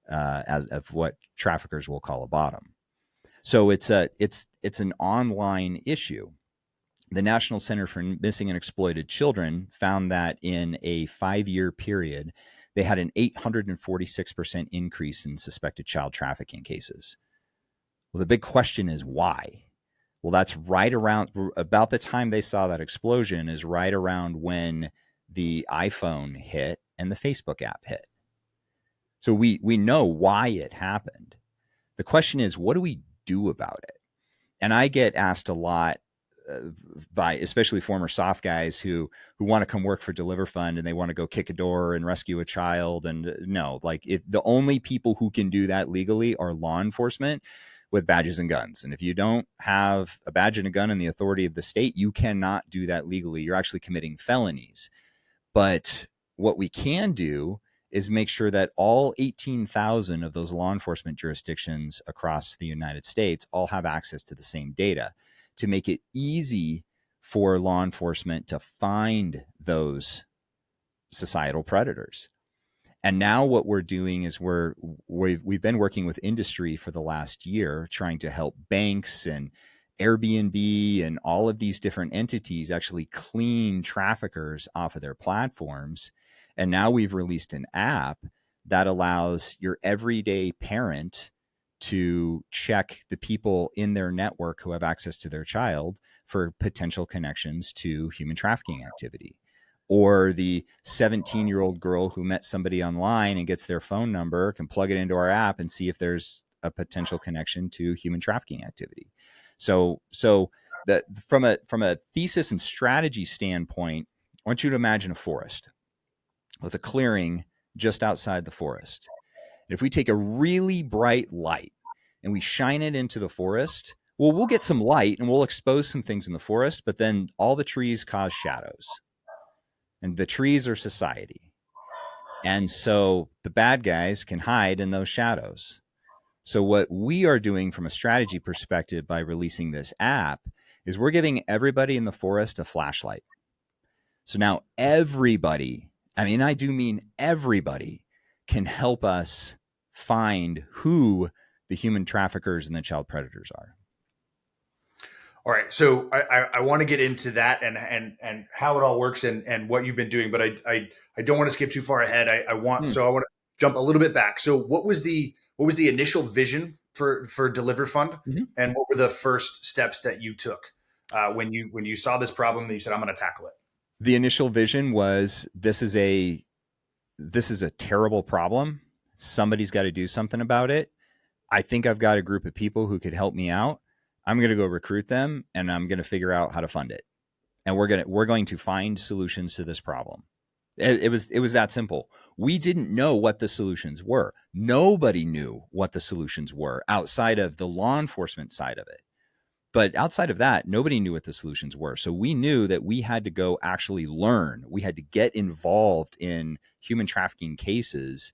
Speaker 3: as of what traffickers will call a bottom. So it's an online issue. The National Center for Missing and Exploited Children found that in a 5-year period, they had an 846% increase in suspected child trafficking cases. Well, the big question is why? Well, that's right around about the time they saw that explosion, is right around when the iPhone hit and the Facebook app hit. So we know why it happened. The question is, what do we do about it? And I get asked a lot by especially former soft guys who want to come work for DeliverFund, and they want to go kick a door and rescue a child. And no, like, if the only people who can do that legally are law enforcement with badges and guns. And if you don't have a badge and a gun in the authority of the state, you cannot do that legally. You're actually committing felonies. But what we can do is make sure that all 18,000 of those law enforcement jurisdictions across the United States all have access to the same data, to make it easy for law enforcement to find those societal predators. And now what we're doing is we've been working with industry for the last year, trying to help banks and Airbnb and all of these different entities actually clean traffickers off of their platforms. And now we've released an app that allows your everyday parent to check the people in their network who have access to their child for potential connections to human trafficking activity. Or the 17-year-old girl who met somebody online and gets their phone number can plug it into our app and see if there's a potential connection to human trafficking activity. So that from a thesis and strategy standpoint, I want you to imagine a forest with a clearing just outside the forest. And if we take a really bright light and we shine it into the forest, well, we'll get some light and we'll expose some things in the forest, but then all the trees cause shadows. And the trees are society. And so the bad guys can hide in those shadows. So what we are doing from a strategy perspective by releasing this app is we're giving everybody in the forest a flashlight. So now everybody, I do mean everybody, can help us find who the human traffickers and the child predators are.
Speaker 2: All right, so I want to get into that and how it all works and what you've been doing, but I don't want to skip too far ahead. I want to jump a little bit back. So what was the initial vision for DeliverFund, and what were the first steps that you took when you saw this problem and you said, I'm going to tackle it?
Speaker 3: The initial vision was this is a terrible problem. Somebody's got to do something about it. I think I've got a group of people who could help me out. I'm going to go recruit them and I'm going to figure out how to fund it. And we're going to find solutions to this problem. It was that simple. We didn't know what the solutions were. Nobody knew what the solutions were outside of the law enforcement side of it. But outside of that, nobody knew what the solutions were. So we knew that we had to go actually learn. We had to get involved in human trafficking cases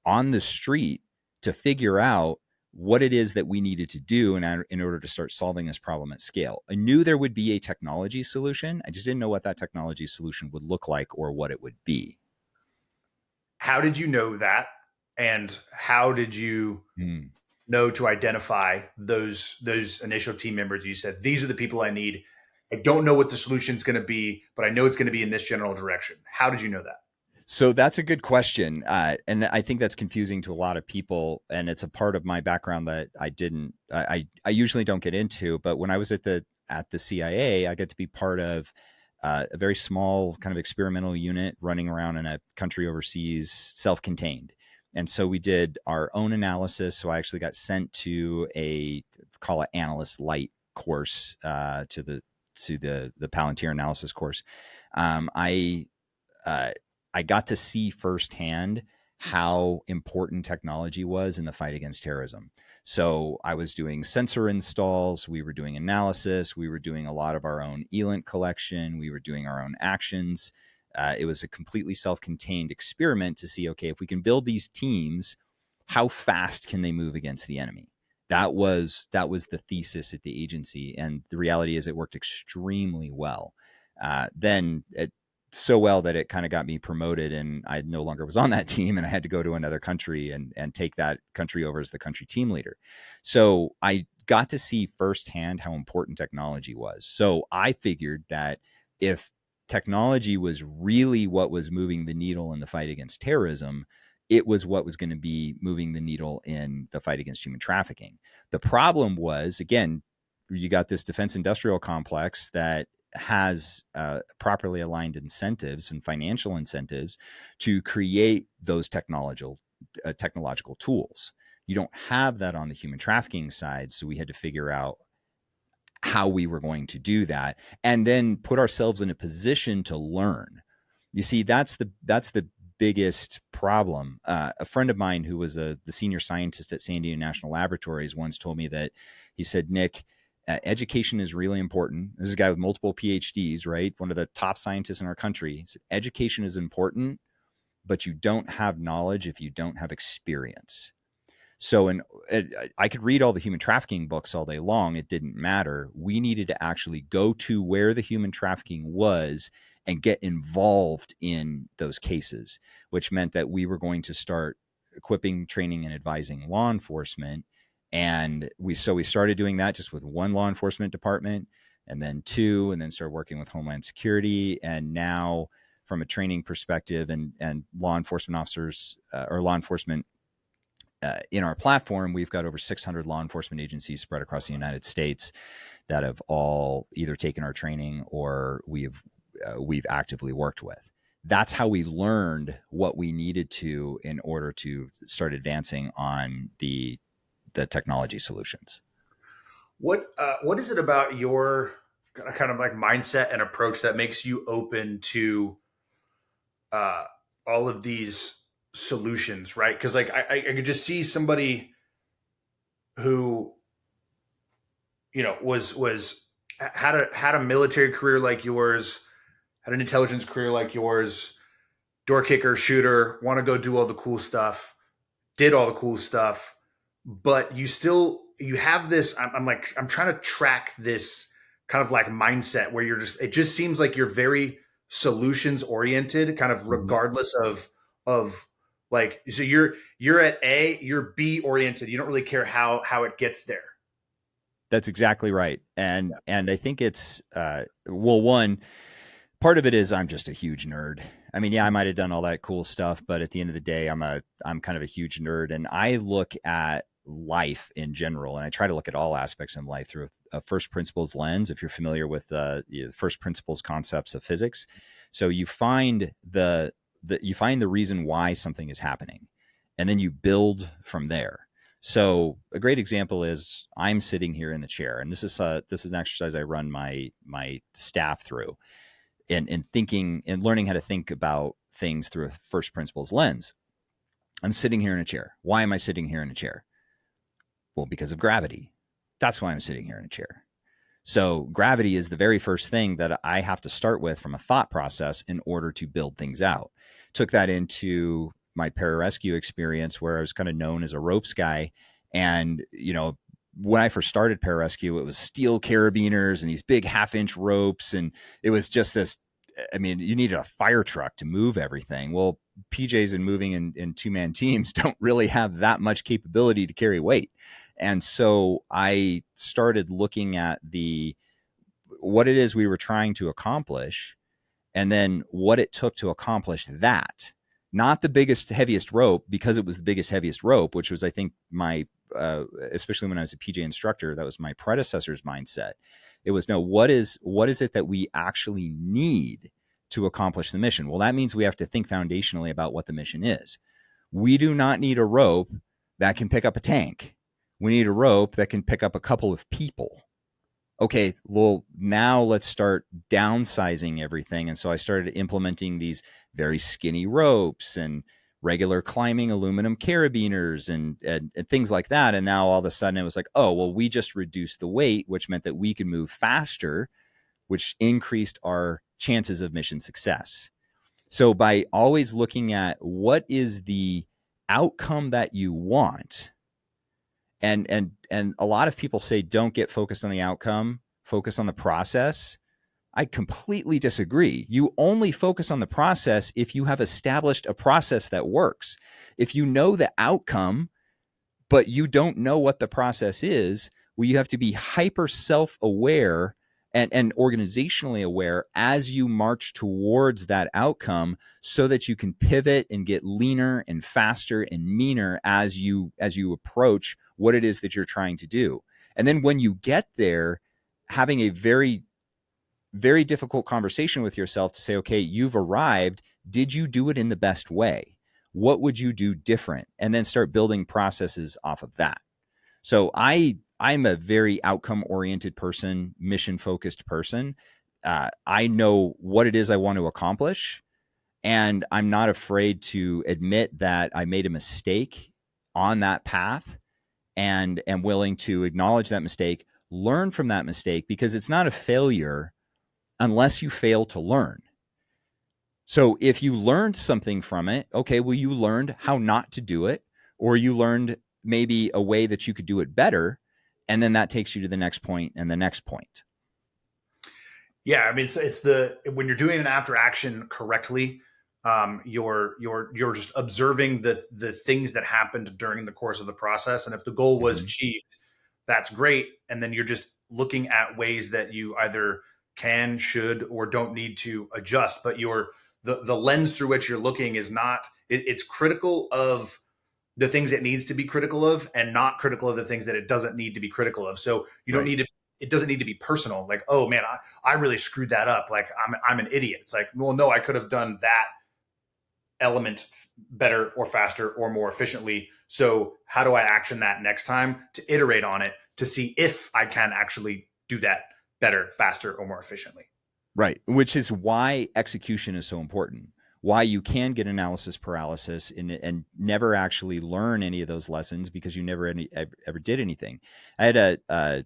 Speaker 3: on the street to figure out what it is that we needed to do in order to start solving this problem at scale. I knew there would be a technology solution. I just didn't know what that technology solution would look like or what it would be.
Speaker 2: How did you know that? And how did you know to identify those initial team members? You said, these are the people I need. I don't know what the solution is going to be, but I know it's going to be in this general direction. How did you know that?
Speaker 3: So that's a good question. And I think that's confusing to a lot of people. And it's a part of my background that I usually don't get into. But when I was at the CIA, I got to be part of a very small kind of experimental unit running around in a country overseas, self-contained. And so we did our own analysis. So I actually got sent to call it Analyst Light course, to the Palantir analysis course. I got to see firsthand how important technology was in the fight against terrorism. So I was doing sensor installs, we were doing analysis, we were doing a lot of our own ELINT collection, we were doing our own actions. It was a completely self-contained experiment to see, okay, if we can build these teams, how fast can they move against the enemy? That was the thesis at the agency. And the reality is it worked extremely well. So well that it kind of got me promoted and I no longer was on that team and I had to go to another country and take that country over as the country team leader. So I got to see firsthand how important technology was. So I figured that if technology was really what was moving the needle in the fight against terrorism, it was what was going to be moving the needle in the fight against human trafficking. The problem was, again, you got this defense industrial complex that has properly aligned incentives and financial incentives to create those technological tools. You don't have that on the human trafficking side. So we had to figure out how we were going to do that and then put ourselves in a position to learn. You see, that's the biggest problem. A friend of mine who was the senior scientist at San Diego National Laboratories once told me that he said, Nick, education is really important. This is a guy with multiple PhDs, right? One of the top scientists in our country. He said, education is important, but you don't have knowledge if you don't have experience. So, I could read all the human trafficking books all day long. It didn't matter. We needed to actually go to where the human trafficking was and get involved in those cases, which meant that we were going to start equipping, training, and advising law enforcement. And we started doing that just with one law enforcement department, and then two, and then started working with Homeland Security. And now, from a training perspective, and law enforcement officers or law enforcement in our platform, we've got over 600 law enforcement agencies spread across the United States that have all either taken our training or we've actively worked with. That's how we learned what we needed to in order to start advancing on the technology solutions.
Speaker 2: What is it about your kind of like mindset and approach that makes you open to all of these solutions, right? Because like I could just see somebody who, you know, had a military career like yours, had an intelligence career like yours, door kicker, shooter, want to go do all the cool stuff, did all the cool stuff, but you have this. I'm trying to track this kind of like mindset where it just seems like you're very solutions oriented, kind of regardless of like, so you're at A, you're B oriented. You don't really care how it gets there.
Speaker 3: That's exactly right. And I think it's, one, part of it is I'm just a huge nerd. I mean, yeah, I might've done all that cool stuff, but at the end of the day, I'm kind of a huge nerd, and I look at life in general, and I try to look at all aspects in life through a first principles lens. If you're familiar with the first principles concepts of physics, so you find the reason why something is happening, and then you build from there. So a great example is I'm sitting here in the chair, and this is an exercise I run my staff through, in thinking and learning how to think about things through a first principles lens. I'm sitting here in a chair. Why am I sitting here in a chair? Well, because of gravity. That's why I'm sitting here in a chair. So gravity is the very first thing that I have to start with from a thought process in order to build things out. Took that into my pararescue experience, where I was kind of known as a ropes guy. And, you know, when I first started pararescue, it was steel carabiners and these big 1/2-inch ropes. And it was just this, I mean, you needed a fire truck to move everything. Well, PJs and moving in two-man teams don't really have that much capability to carry weight. And so I started looking at what it is we were trying to accomplish, and then what it took to accomplish that. Not the biggest, heaviest rope, because it was the biggest, heaviest rope, which was, I think, my, especially when I was a PJ instructor, that was my predecessor's mindset. It was, no, what is it that we actually need to accomplish the mission? Well, that means we have to think foundationally about what the mission is. We do not need a rope that can pick up a tank. We need a rope that can pick up a couple of people. Okay, well, now let's start downsizing everything. And so I started implementing these very skinny ropes and regular climbing aluminum carabiners and things like that. And now all of a sudden it was like, oh, well, we just reduced the weight, which meant that we could move faster, which increased our chances of mission success. So by always looking at what is the outcome that you want, and a lot of people say, don't get focused on the outcome, focus on the process. I completely disagree. You only focus on the process if you have established a process that works. If you know the outcome, but you don't know what the process is, well, you have to be hyper self-aware and organizationally aware as you march towards that outcome, so that you can pivot and get leaner and faster and meaner as you approach what it is that you're trying to do. And then when you get there, having a very, very difficult conversation with yourself to say, okay, you've arrived. Did you do it in the best way? What would you do different? And then start building processes off of that. So I'm a very outcome-oriented person, mission-focused person. I know what it is I want to accomplish, and I'm not afraid to admit that I made a mistake on that path, and am willing to acknowledge that mistake, learn from that mistake, because it's not a failure unless you fail to learn. So if you learned something from it, okay, well, you learned how not to do it, or you learned maybe a way that you could do it better. And then that takes you to the next point and the next point.
Speaker 2: Yeah. I mean, when you're doing an after action correctly, you're just observing the things that happened during the course of the process. And if the goal was achieved, that's great. And then you're just looking at ways that you either can, should, or don't need to adjust. But the lens through which you're looking is not, it's critical of the things it needs to be critical of and not critical of the things that it doesn't need to be critical of. So you don't need to, it doesn't need to be personal. Like, oh man, I really screwed that up. Like I'm an idiot. It's like, well, no, I could have done that element better or faster or more efficiently. So how do I action that next time to iterate on it to see if I can actually do that better, faster, or more efficiently?
Speaker 3: Right. Which is why execution is so important. Why you can get analysis paralysis and never actually learn any of those lessons because you never ever did anything. I had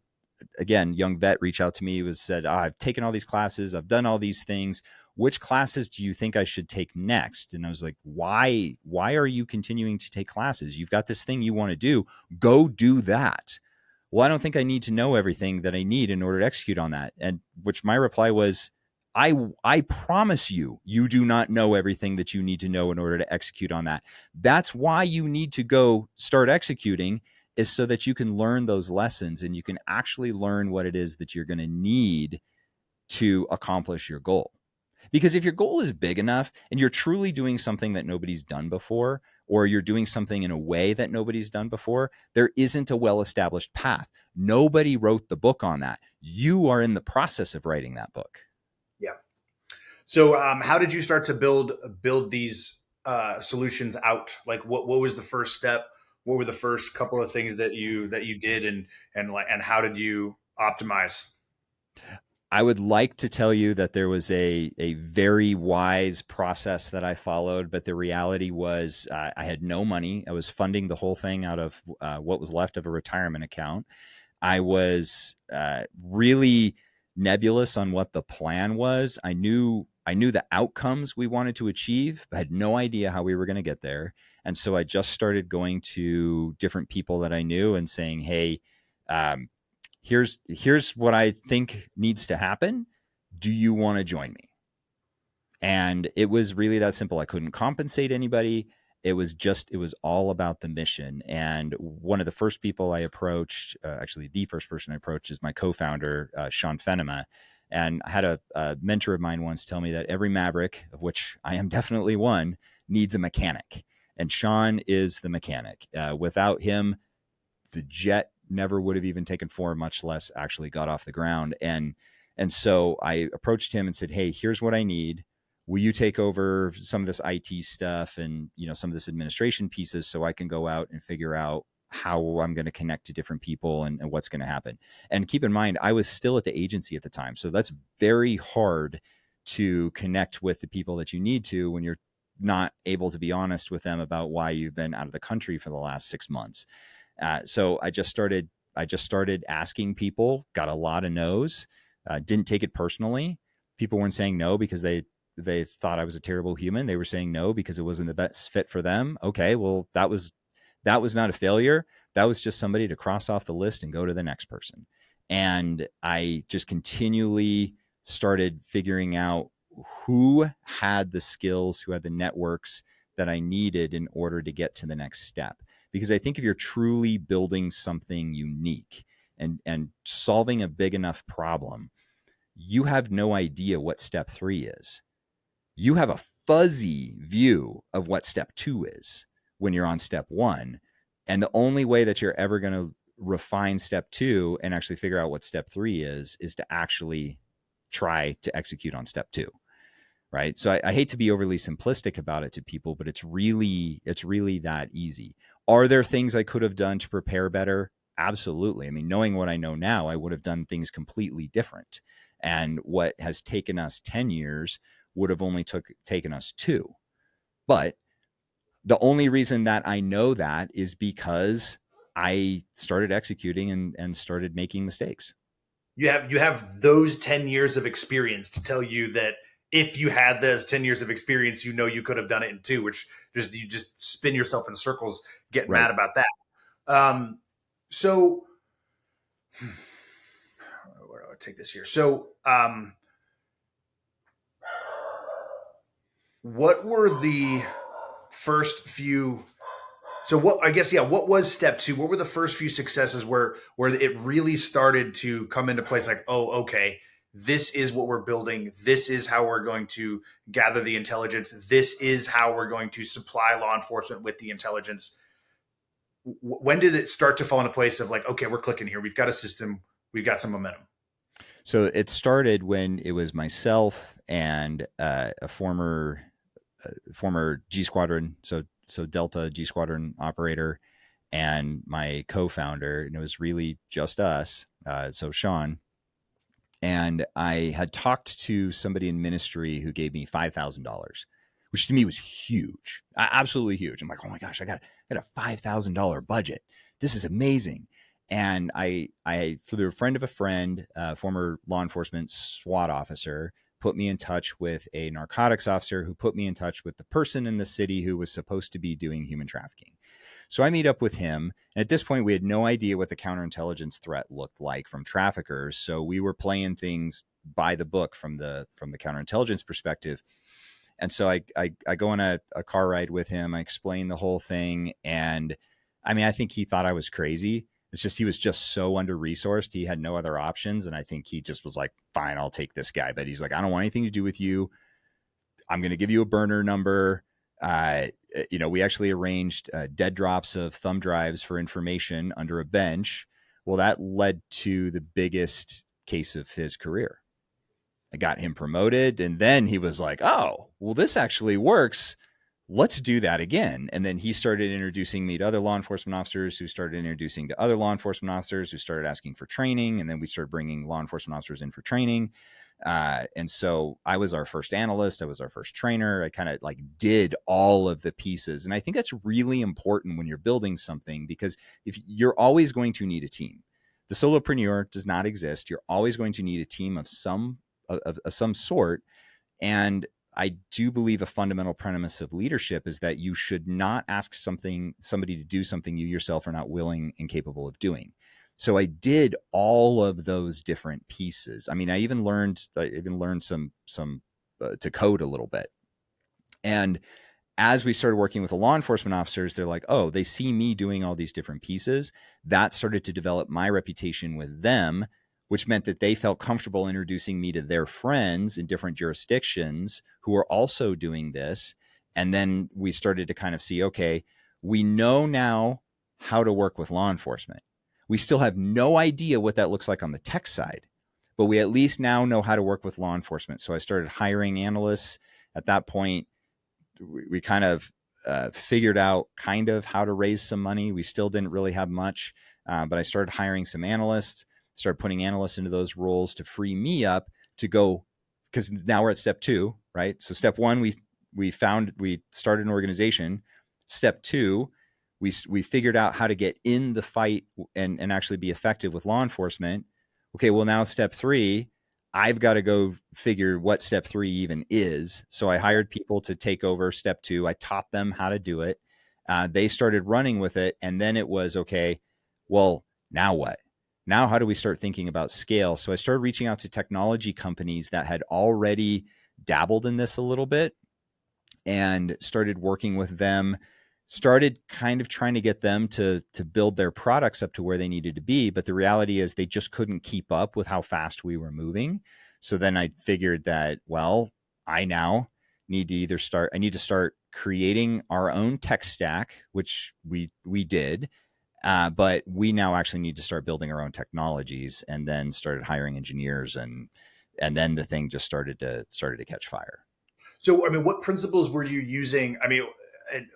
Speaker 3: again, young vet reach out to me, said, I've taken all these classes. I've done all these things. Which classes do you think I should take next? And I was like, why are you continuing to take classes? You've got this thing you want to do. Go do that. Well, I don't think I need to know everything that I need in order to execute on that. And which my reply was, I promise you, you do not know everything that you need to know in order to execute on that. That's why you need to go start executing, is so that you can learn those lessons and you can actually learn what it is that you're going to need to accomplish your goal. Because if your goal is big enough and you're truly doing something that nobody's done before, or you're doing something in a way that nobody's done before, there isn't a well-established path. Nobody wrote the book on that. You are in the process of writing that book.
Speaker 2: Yeah. So how did you start to build these solutions out? Like what was the first step? What were the first couple of things that you did and how did you optimize?
Speaker 3: I would like to tell you that there was a very wise process that I followed, but the reality was I had no money. I was funding the whole thing out of what was left of a retirement account. I was really nebulous on what the plan was. I knew the outcomes we wanted to achieve, but had no idea how we were going to get there. And so I just started going to different people that I knew and saying, hey, here's what I think needs to happen. Do you want to join me? And it was really that simple. I couldn't compensate anybody. It was all about the mission. And one of the first people I approached, actually the first person I approached, is my co-founder, Sean Fenema. And I had a mentor of mine once tell me that every maverick, of which I am definitely one, needs a mechanic. And Sean is the mechanic. Without him, the jet never would have even taken form, much less actually got off the ground. And so I approached him and said, hey, here's what I need. Will you take over some of this IT stuff and, some of this administration pieces so I can go out and figure out how I'm going to connect to different people and what's going to happen. And keep in mind, I was still at the agency at the time. So that's very hard to connect with the people that you need to when you're not able to be honest with them about why you've been out of the country for the last 6 months. So I just started asking people, got a lot of no's, didn't take it personally. People weren't saying no because they thought I was a terrible human. They were saying no because it wasn't the best fit for them. Okay, well, that was not a failure. That was just somebody to cross off the list and go to the next person. And I just continually started figuring out who had the skills, who had the networks that I needed in order to get to the next step. Because I think if you're truly building something unique and solving a big enough problem, you have no idea what step 3 is. You have a fuzzy view of what step 2 is when you're on step 1. And the only way that you're ever going to refine step 2 and actually figure out what step 3 is to actually try to execute on step 2. Right. So I hate to be overly simplistic about it to people, but it's really that easy. Are there things I could have done to prepare better? Absolutely. I mean, knowing what I know now, I would have done things completely different. And what has taken us 10 years would have only taken us 2. But the only reason that I know that is because I started executing and started making mistakes.
Speaker 2: You have those 10 years of experience to tell you that if you had those 10 years of experience, you could have done it in 2, which you just spin yourself in circles, getting mad about that. So where do I take this here? So, what were the first few? So what, I guess, yeah, what was step two? What were the first few successes where it really started to come into place? Like, oh, okay, this is what we're building. This is how we're going to gather the intelligence. This is how we're going to supply law enforcement with the intelligence. When did it start to fall into place of like, okay, we're clicking here. We've got a system. We've got some momentum.
Speaker 3: So it started when it was myself and a former G Squadron, so Delta G Squadron operator, and my co-founder, and it was really just us. So Sean, and I had talked to somebody in ministry who gave me $5,000, which to me was huge, absolutely huge. I'm like, oh my gosh, I got a $5,000 budget. This is amazing. And I, through a friend of a friend, former law enforcement SWAT officer, put me in touch with a narcotics officer who put me in touch with the person in the city who was supposed to be doing human trafficking. So I meet up with him. And at this point, we had no idea what the counterintelligence threat looked like from traffickers. So we were playing things by the book from the counterintelligence perspective. And so I go on a car ride with him. I explain the whole thing. And I mean, I think he thought I was crazy. It's just, he was just so under-resourced. He had no other options. And I think he just was like, fine, I'll take this guy. But he's like, I don't want anything to do with you. I'm going to give you a burner number. We actually arranged dead drops of thumb drives for information under a bench. Well, that led to the biggest case of his career. I got him promoted. And then he was like, oh, well, this actually works. Let's do that again. And then he started introducing me to other law enforcement officers who started introducing to other law enforcement officers who started asking for training. And then we started bringing law enforcement officers in for training. And so I was our first analyst. I was our first trainer. I kind of like did all of the pieces. And I think that's really important when you're building something, because if you're always going to need a team, the solopreneur does not exist. You're always going to need a team of some sort. And I do believe a fundamental premise of leadership is that you should not ask somebody to do something you yourself are not willing and capable of doing. So I did all of those different pieces. I mean, I even learned some to code a little bit. And as we started working with the law enforcement officers, they're like, oh, they see me doing all these different pieces. That started to develop my reputation with them, which meant that they felt comfortable introducing me to their friends in different jurisdictions who are also doing this. And then we started to kind of see, okay, we know now how to work with law enforcement. We still have no idea what that looks like on the tech side, but we at least now know how to work with law enforcement. So I started hiring analysts. At that point, we kind of figured out kind of how to raise some money. We still didn't really have much, but I started hiring some analysts, started putting analysts into those roles to free me up to go, because now we're at step 2, right? So step 1, we started an organization. Step 2, we figured out how to get in the fight and actually be effective with law enforcement. Okay, well now step 3, I've got to go figure what step 3 even is. So I hired people to take over step 2. I taught them how to do it. They started running with it. And then it was, okay, well, now what? Now, how do we start thinking about scale? So I started reaching out to technology companies that had already dabbled in this a little bit and started working with them, started kind of trying to get them to build their products up to where they needed to be. But the reality is they just couldn't keep up with how fast we were moving. So then I figured that, well, I now need to start creating our own tech stack, which we did. But we now actually need to start building our own technologies, and then started hiring engineers, and then the thing just started to catch fire.
Speaker 2: So, I mean, what principles were you using? I mean,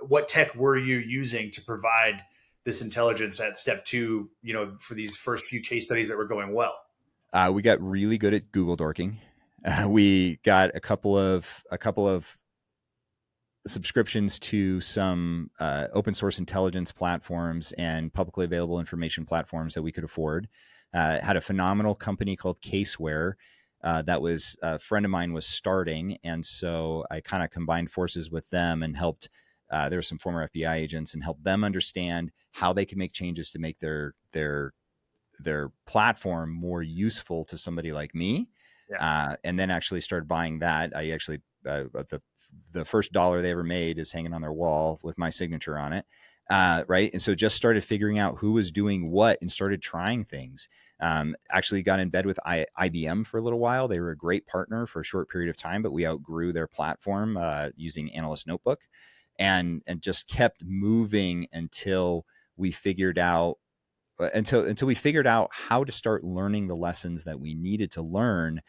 Speaker 2: what tech were you using to provide this intelligence at step 2, for these first few case studies that were going well?
Speaker 3: We got really good at Google dorking. We got a couple of subscriptions to some open source intelligence platforms and publicly available information platforms that we could afford. Had a phenomenal company called Caseware that was a friend of mine was starting. And so I kind of combined forces with them and helped there were some former FBI agents, and help them understand how they can make changes to make their platform more useful to somebody like me.
Speaker 2: Yeah.
Speaker 3: And then actually started buying that. I actually, the first dollar they ever made is hanging on their wall with my signature on it. Right. And so just started figuring out who was doing what and started trying things. Actually got in bed with IBM for a little while. They were a great partner for a short period of time, but we outgrew their platform using Analyst Notebook, and just kept moving until we figured out how to start learning the lessons that we needed to learn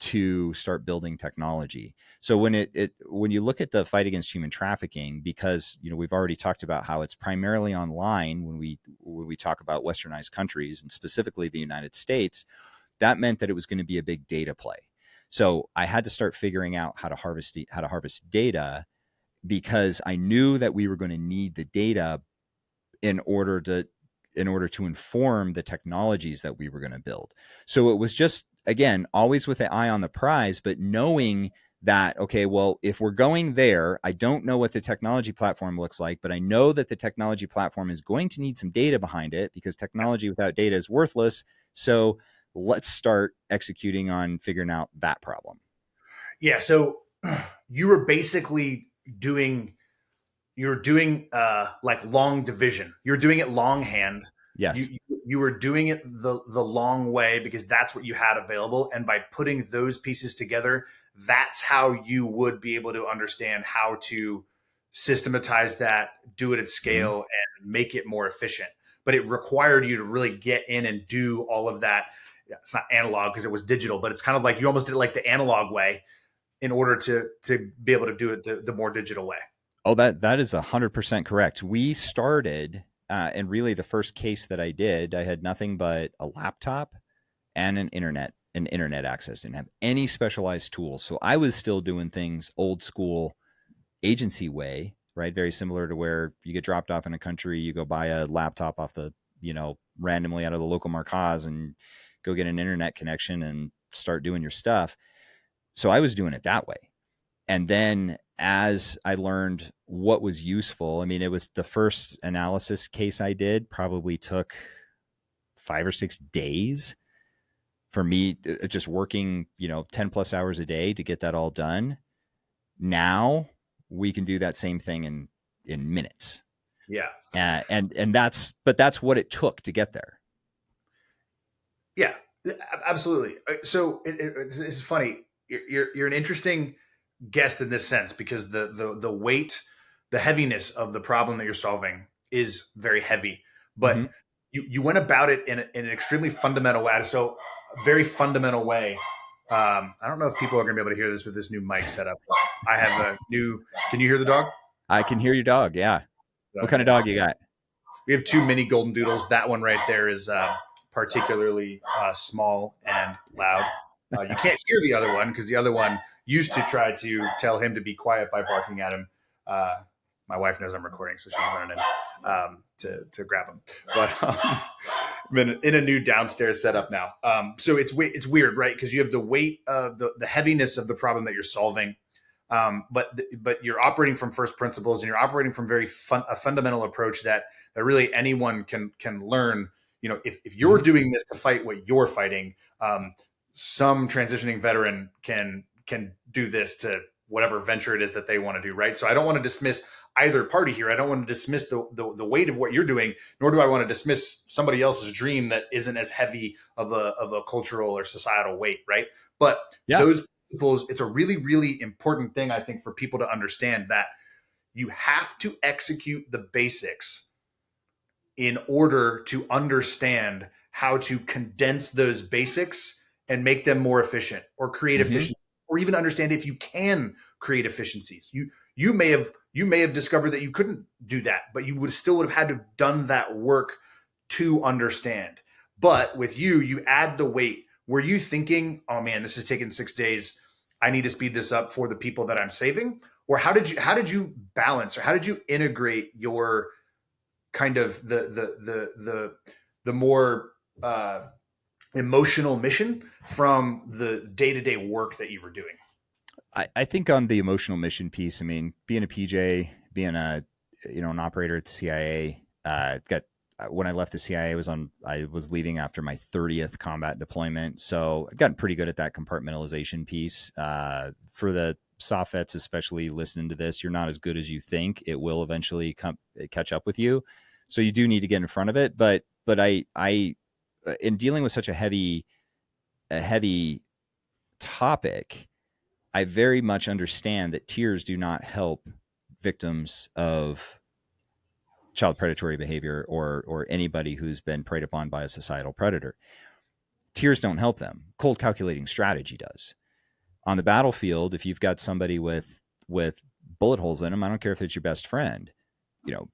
Speaker 3: to start building technology. So when when you look at the fight against human trafficking, because we've already talked about how it's primarily online when we talk about westernized countries, and specifically the United States, that meant that it was going to be a big data play. So I had to start figuring out how to harvest data, because I knew that we were going to need the data in order to inform the technologies that we were going to build. So it was just, again, always with an eye on the prize, but knowing that, okay, well, if we're going there, I don't know what the technology platform looks like, but I know that the technology platform is going to need some data behind it, because technology without data is worthless. So let's start executing on figuring out that problem.
Speaker 2: Yeah. So you were basically doing like long division. You're doing it longhand.
Speaker 3: Yes.
Speaker 2: You were doing it the long way, because that's what you had available. And by putting those pieces together, that's how you would be able to understand how to systematize that, do it at scale, and make it more efficient. But it required you to really get in and do all of that. Yeah, it's not analog because it was digital, but it's kind of like you almost did it like the analog way in order to be able to do it the more digital way.
Speaker 3: Oh, that is 100% correct. We started, and really the first case that I did, I had nothing but a laptop and an internet access. Didn't have any specialized tools. So I was still doing things old school agency way, right? Very similar to where you get dropped off in a country, you go buy a laptop off the, randomly out of the local markaz, and go get an internet connection and start doing your stuff. So I was doing it that way. And then as I learned what was useful, I mean, it was the first analysis case I did probably took 5 or 6 days for me, just working, 10 plus hours a day to get that all done. Now we can do that same thing in minutes.
Speaker 2: Yeah.
Speaker 3: And that's what it took to get there.
Speaker 2: Yeah, absolutely. So this is funny. You're an interesting guest in this sense, because the weight, the heaviness of the problem that you're solving is very heavy, but you went about it in an extremely fundamental way. So a very fundamental way. I don't know if people are going to be able to hear this with this new mic setup. I have a new. Can you hear the dog?
Speaker 3: I can hear your dog. Yeah. What kind of dog you got?
Speaker 2: We have 2 mini golden doodles. That one right there is particularly small and loud. You can't hear the other one because the other one used to try to tell him to be quiet by barking at him. My wife knows I'm recording, so she's running in to grab him. But I'm in a new downstairs setup now. So it's weird, right? Because you have the weight of the heaviness of the problem that you're solving. But you're operating from first principles, and you're operating from a fundamental approach that really anyone can learn. If you're doing this to fight what you're fighting, some transitioning veteran can do this to whatever venture it is that they want to do, right? So I don't want to dismiss either party here. I don't want to dismiss the weight of what you're doing, nor do I want to dismiss somebody else's dream that isn't as heavy of a cultural or societal weight, right? But those principles, it's a really, really important thing, I think, for people to understand that you have to execute the basics in order to understand how to condense those basics and make them more efficient, or create efficiency, or even understand if you can create efficiencies. You may have discovered that you couldn't do that, but you would have had to have done that work to understand. But with you add the weight. Were you thinking, oh man, this is taking 6 days, I need to speed this up for the people that I'm saving? Or how did you balance, or how did you integrate your kind of the more emotional mission from the day-to-day work that you were doing?
Speaker 3: I think on the emotional mission piece, I mean, being a PJ, being an operator at the CIA. When I left the CIA, I was leaving after my 30th combat deployment. So I've gotten pretty good at that compartmentalization piece. For the soft vets, especially listening to this, you're not as good as you think. It will eventually catch up with you. So you do need to get in front of it. But I in dealing with such a heavy topic, I very much understand that tears do not help victims of child predatory behavior or anybody who's been preyed upon by a societal predator. Tears don't help them. Cold calculating strategy does. On the battlefield, if you've got somebody with bullet holes in them, I don't care if it's your best friend,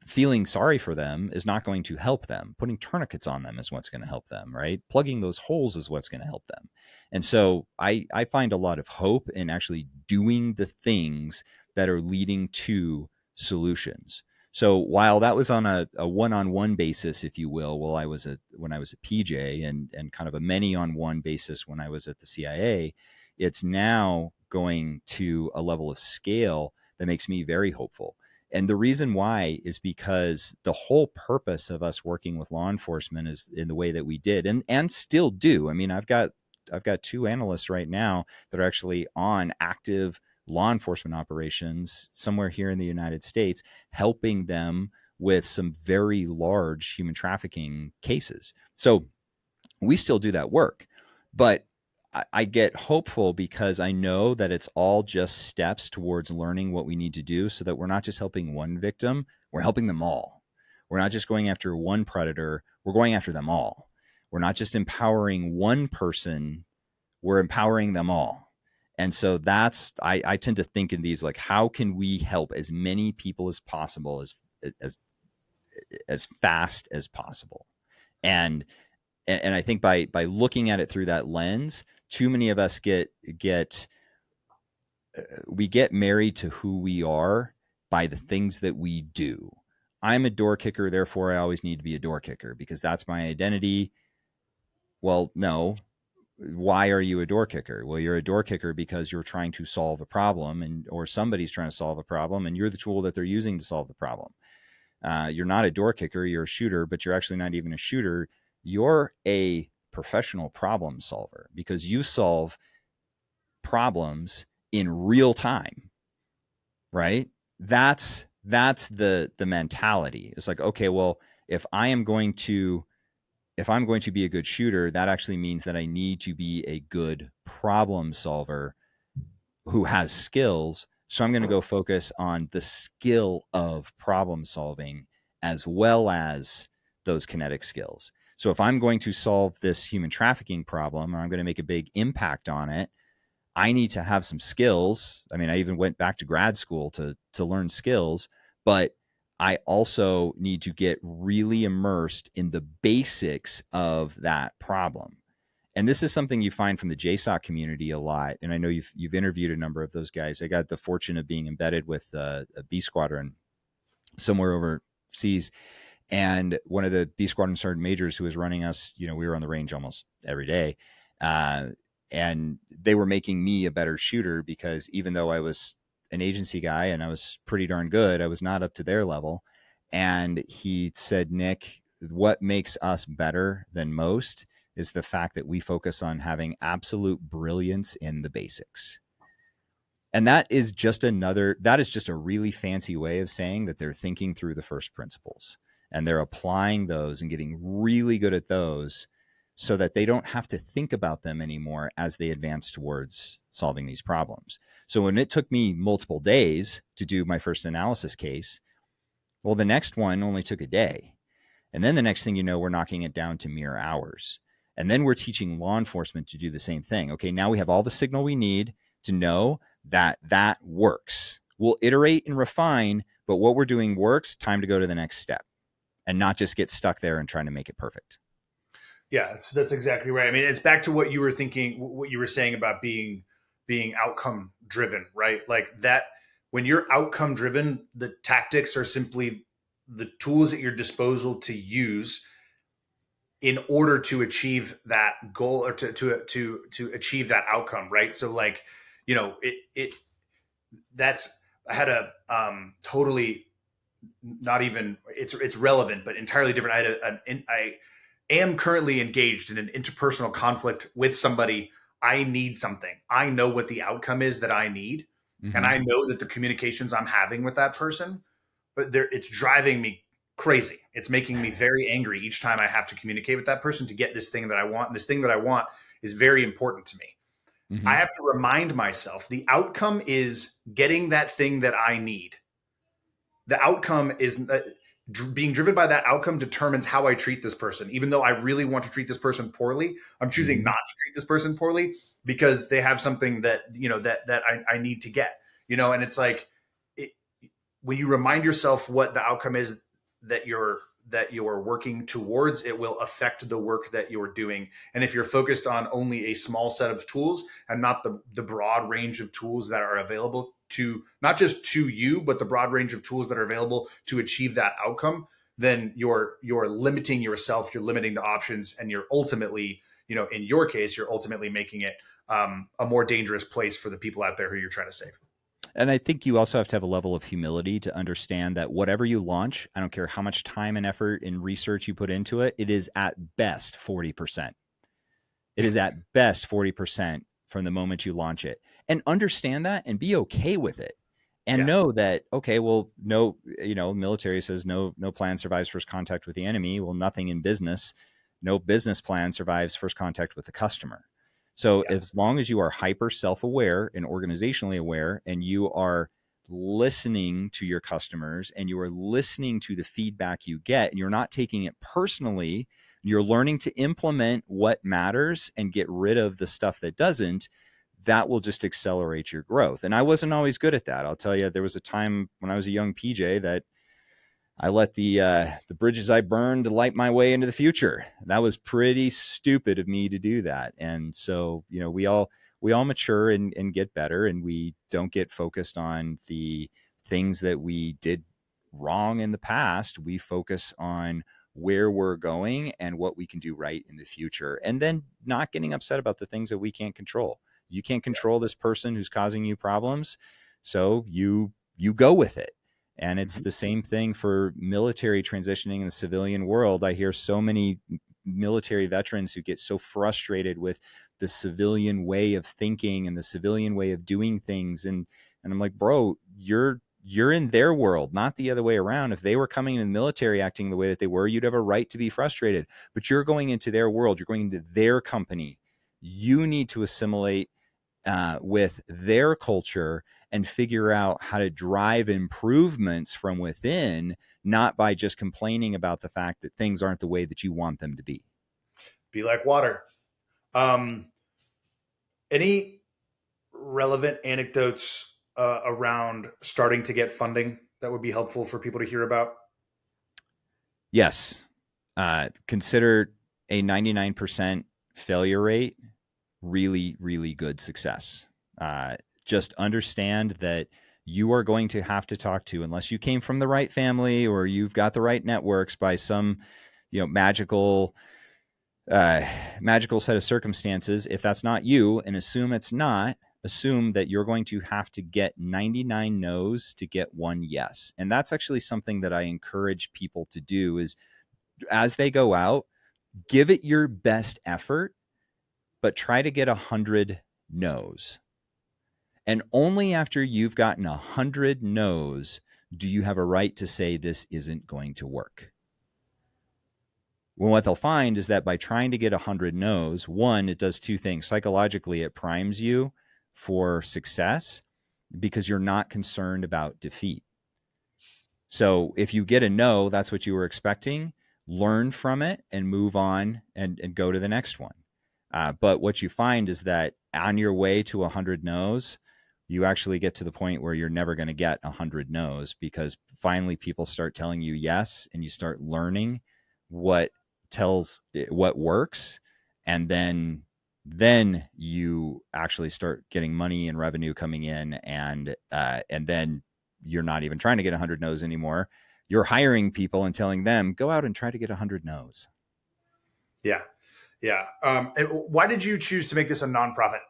Speaker 3: feeling sorry for them is not going to help them. Putting tourniquets on them is what's going to help them, right? Plugging those holes is what's going to help them. And so I find a lot of hope in actually doing the things that are leading to solutions. So while that was on a one-on-one basis, if you will, when I was a PJ and kind of a many-on-one basis when I was at the CIA, it's now going to a level of scale that makes me very hopeful. And the reason why is because the whole purpose of us working with law enforcement is in the way that we did and still do. I mean, I've got 2 analysts right now that are actually on active law enforcement operations somewhere here in the United States, helping them with some very large human trafficking cases. So we still do that work, but I get hopeful because I know that it's all just steps towards learning what we need to do so that we're not just helping one victim, we're helping them all. We're not just going after one predator, we're going after them all. We're not just empowering one person, we're empowering them all. And so I tend to think in these, like, how can we help as many people as possible, as fast as possible? And I think by looking at it through that lens, too many of us get married to who we are by the things that we do. I'm a door kicker, therefore I always need to be a door kicker because that's my identity. Well, no. Why are you a door kicker? Well, you're a door kicker because you're trying to solve a problem or somebody's trying to solve a problem and you're the tool that they're using to solve the problem. You're not a door kicker, you're a shooter, but you're actually not even a shooter. You're a professional problem solver because you solve problems in real time, right? That's the mentality. It's like, okay, well, if I'm going to be a good shooter, that actually means that I need to be a good problem solver who has skills. So I'm going to go focus on the skill of problem solving as well as those kinetic skills. So if I'm going to solve this human trafficking problem or I'm going to make a big impact on it, I need to have some skills. I mean, I even went back to grad school to learn skills, but I also need to get really immersed in the basics of that problem. And this is something you find from the JSOC community a lot. And I know you've interviewed a number of those guys. I got the fortune of being embedded with a B squadron somewhere overseas. And one of the B squadron sergeant majors who was running us, we were on the range almost every day. And they were making me a better shooter because even though I was an agency guy and I was pretty darn good, I was not up to their level. And he said, Nick, what makes us better than most is the fact that we focus on having absolute brilliance in the basics. And that is just a really fancy way of saying that they're thinking through the first principles and they're applying those and getting really good at those so that they don't have to think about them anymore as they advance towards solving these problems. So when it took me multiple days to do my first analysis case, well, the next one only took a day. And then the next thing you know, we're knocking it down to mere hours. And then we're teaching law enforcement to do the same thing. Okay, now we have all the signal we need to know that that works. We'll iterate and refine, but what we're doing works, time to go to the next step and not just get stuck there and trying to make it perfect.
Speaker 2: Yeah, that's exactly right. I mean, it's back to what you were thinking, what you were saying about being outcome driven, right? Like that, when you're outcome driven, the tactics are simply the tools at your disposal to use in order to achieve that goal or to achieve that outcome, right? So like, I had a totally not even it's relevant, but entirely different. I am currently engaged in an interpersonal conflict with somebody. I need something. I know what the outcome is that I need, and I know that the communications I'm having with that person, but it's driving me crazy. It's making me very angry each time I have to communicate with that person to get this thing that I want. And this thing that I want is very important to me. I have to remind myself the outcome is getting that thing that I need. The outcome is being driven by that outcome determines how I treat this person. Even though I really want to treat this person poorly, I'm choosing not to treat this person poorly because they have something that, that I need to get, and it's like, when you remind yourself what the outcome is that you're working towards, it will affect the work that you're doing. And if you're focused on only a small set of tools and not the broad range of tools that are available to not just to you, but the broad range of tools that are available to achieve that outcome, then you're limiting yourself, you're limiting the options, and you're ultimately, in your case, you're ultimately making it a more dangerous place for the people out there who you're trying to save.
Speaker 3: And I think you also have to have a level of humility to understand that whatever you launch, I don't care how much time and effort and research you put into it, it is at best 40%. It is at best 40% from the moment you launch it. And understand that and be okay with it. And know that, okay, well, no, military says no plan survives first contact with the enemy. Well, nothing in business, no business plan survives first contact with the customer. So as long as you are hyper self-aware and organizationally aware, and you are listening to your customers and you are listening to the feedback you get, and you're not taking it personally, you're learning to implement what matters and get rid of the stuff that doesn't, that will just accelerate your growth. And I wasn't always good at that. I'll tell you, there was a time when I was a young PJ that I let the bridges I burned light my way into the future. That was pretty stupid of me to do that. And so, we all mature and get better, and we don't get focused on the things that we did wrong in the past. We focus on where we're going and what we can do right in the future, and then not getting upset about the things that we can't control. You can't control this person who's causing you problems, so you go with it. And it's the same thing for military transitioning in the civilian world. I hear so many military veterans who get so frustrated with the civilian way of thinking and the civilian way of doing things. And I'm like, bro, you're in their world, not the other way around. If they were coming in the military acting the way that they were, you'd have a right to be frustrated. But you're going into their world. You're going into their company. You need to assimilate with their culture and figure out how to drive improvements from within, not by just complaining about the fact that things aren't the way that you want them to be.
Speaker 2: Be like water. Any relevant anecdotes around starting to get funding that would be helpful for people to hear about?
Speaker 3: Yes. Consider a 99% failure rate really, really good success. Just understand that you are going to have to talk to, unless you came from the right family or you've got the right networks by some, magical set of circumstances. If that's not you, and assume it's not, assume that you're going to have to get 99 no's to get one yes. And that's actually something that I encourage people to do, is as they go out, give it your best effort, but try to get 100 no's. And only after you've gotten 100 no's do you have a right to say this isn't going to work. Well, what they'll find is that by trying to get 100 no's, one, it does two things. Psychologically, it primes you for success because you're not concerned about defeat. So if you get a no, that's what you were expecting, learn from it and move on and go to the next one. But what you find is that on your way to 100 no's, you actually get to the point where you're never going to get 100 no's, because finally people start telling you yes, and you start learning what works. And then you actually start getting money and revenue coming in. And then you're not even trying to get 100 no's anymore. You're hiring people and telling them, go out and try to get 100 no's.
Speaker 2: Yeah. Yeah. And why did you choose to make this a nonprofit?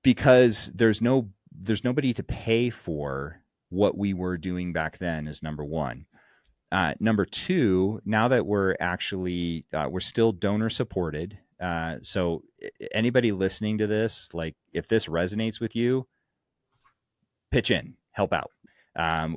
Speaker 3: Because there's nobody to pay for what we were doing back then is number one. Number two, now that we're actually, we're still donor supported. So anybody listening to this, like if this resonates with you, pitch in, help out.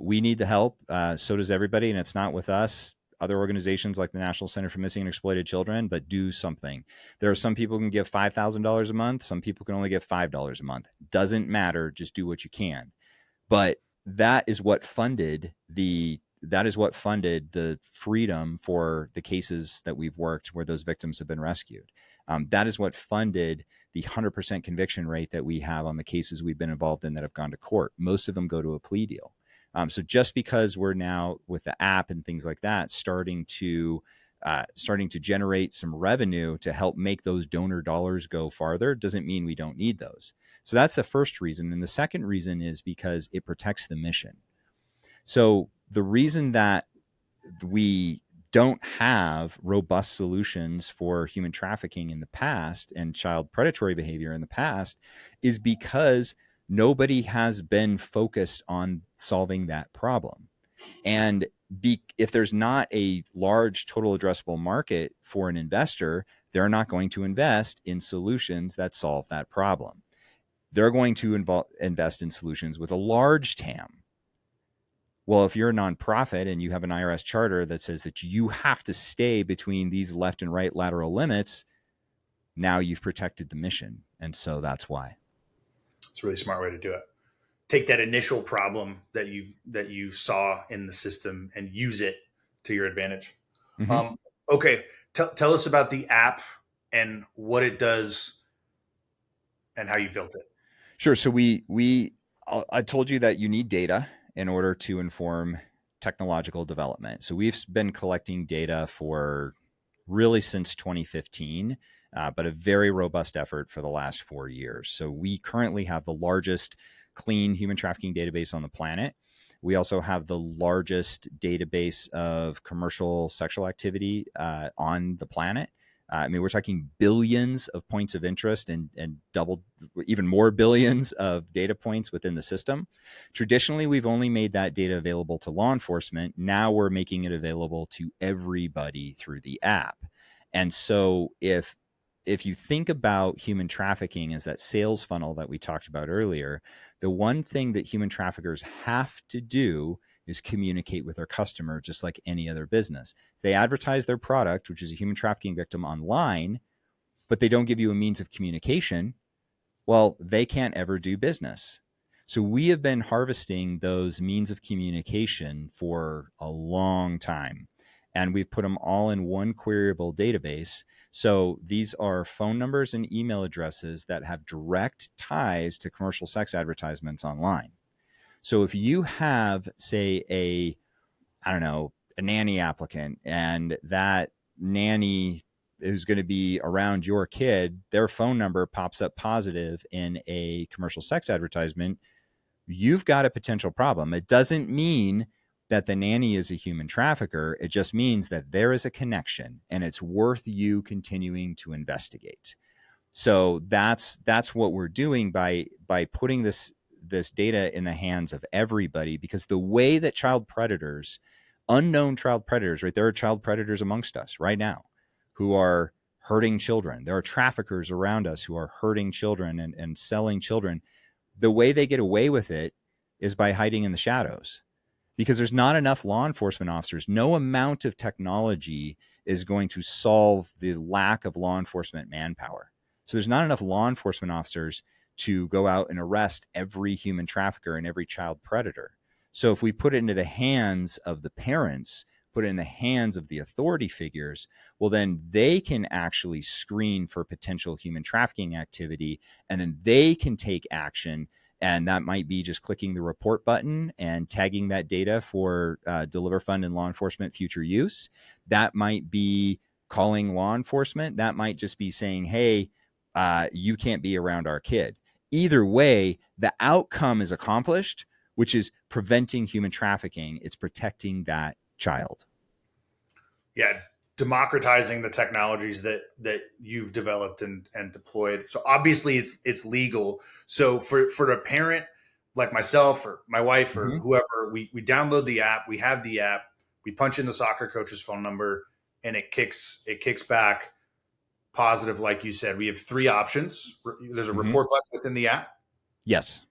Speaker 3: We need the help. So does everybody. And it's not with us, other organizations like the National Center for Missing and Exploited Children, but do something. There are some people who can give $5,000 a month. Some people can only give $5 a month. Doesn't matter. Just do what you can. But that is what funded the freedom for the cases that we've worked where those victims have been rescued. That is what funded the 100% conviction rate that we have on the cases we've been involved in that have gone to court. Most of them go to a plea deal. So just because we're now with the app and things like that starting to generate some revenue to help make those donor dollars go farther doesn't mean we don't need those. So that's the first reason. And the second reason is because it protects the mission. So the reason that we don't have robust solutions for human trafficking in the past and child predatory behavior in the past is because nobody has been focused on solving that problem. And if there's not a large total addressable market for an investor, they're not going to invest in solutions that solve that problem. They're going to invest in solutions with a large TAM. Well, if you're a nonprofit and you have an IRS charter that says that you have to stay between these left and right lateral limits, now you've protected the mission. And so that's why.
Speaker 2: It's a really smart way to do it. Take that initial problem that you saw in the system and use it to your advantage. Mm-hmm. Okay. Tell us about the app and what it does and how you built it.
Speaker 3: Sure. So I told you that you need data in order to inform technological development. So we've been collecting data for really since 2015, but a very robust effort for the last 4 years. So we currently have the largest clean human trafficking database on the planet. We also have the largest database of commercial sexual activity on the planet. I mean, we're talking billions of points of interest and double, even more billions of data points within the system. Traditionally, we've only made that data available to law enforcement. Now we're making it available to everybody through the app. And so if you think about human trafficking as that sales funnel that we talked about earlier, the one thing that human traffickers have to do is communicate with their customer just like any other business. They advertise their product, which is a human trafficking victim, online, but they don't give you a means of communication. Well, they can't ever do business. So we have been harvesting those means of communication for a long time, and we've put them all in one queryable database. So these are phone numbers and email addresses that have direct ties to commercial sex advertisements online. So if you have, say, a nanny applicant, and that nanny who's going to be around your kid, their phone number pops up positive in a commercial sex advertisement, you've got a potential problem. It doesn't mean that the nanny is a human trafficker. It just means that there is a connection, and it's worth you continuing to investigate. So that's what we're doing by putting this data in the hands of everybody, because the way that unknown child predators, right? There are child predators amongst us right now who are hurting children. There are traffickers around us who are hurting children and selling children. The way they get away with it is by hiding in the shadows, because there's not enough law enforcement officers. No amount of technology is going to solve the lack of law enforcement manpower. So there's not enough law enforcement officers to go out and arrest every human trafficker and every child predator. So if we put it into the hands of the parents, put it in the hands of the authority figures, well, then they can actually screen for potential human trafficking activity, and then they can take action. And that might be just clicking the report button and tagging that data for DeliverFund and law enforcement future use. That might be calling law enforcement. That might just be saying, hey, you can't be around our kid. Either way, the outcome is accomplished, which is preventing human trafficking. It's protecting that child.
Speaker 2: Yeah, democratizing the technologies that you've developed and deployed. So obviously it's legal. So for a parent like myself or my wife or
Speaker 3: Mm-hmm.
Speaker 2: whoever, we download the app, we have the app, we punch in the soccer coach's phone number, and it kicks back positive. Like you said, we have three options. There's a
Speaker 3: Mm-hmm.
Speaker 2: report button within the app.
Speaker 3: Yes.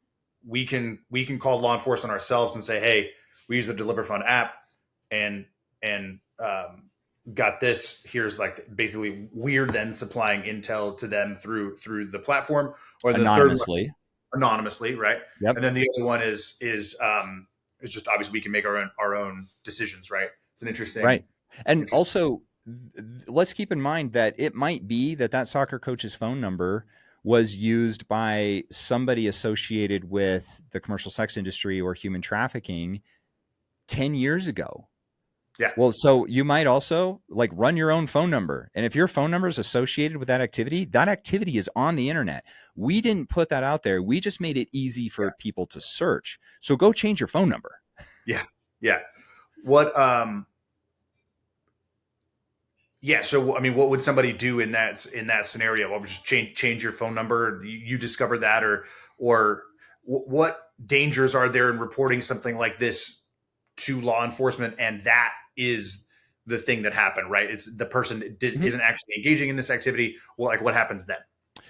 Speaker 2: We can call law enforcement ourselves and say, hey, we use the DeliverFund app and got this. Here's like basically we're then supplying intel to them through the platform. Or the third one, anonymously, right?
Speaker 3: Yep.
Speaker 2: And then the other one is it's just obviously we can make our own decisions, right? It's an interesting,
Speaker 3: right. And also, let's keep in mind that it might be that soccer coach's phone number was used by somebody associated with the commercial sex industry or human trafficking 10 years ago.
Speaker 2: Yeah.
Speaker 3: Well, so you might also like run your own phone number. And if your phone number is associated with that activity is on the internet. We didn't put that out there. We just made it easy for people to search. So go change your phone number.
Speaker 2: Yeah. Yeah. What, yeah. So, I mean, what would somebody do in that scenario? Well, just change your phone number. You discover that, or what dangers are there in reporting something like this to law enforcement? And that is the thing that happened, right? It's the person isn't actually engaging in this activity. Well, like what happens then?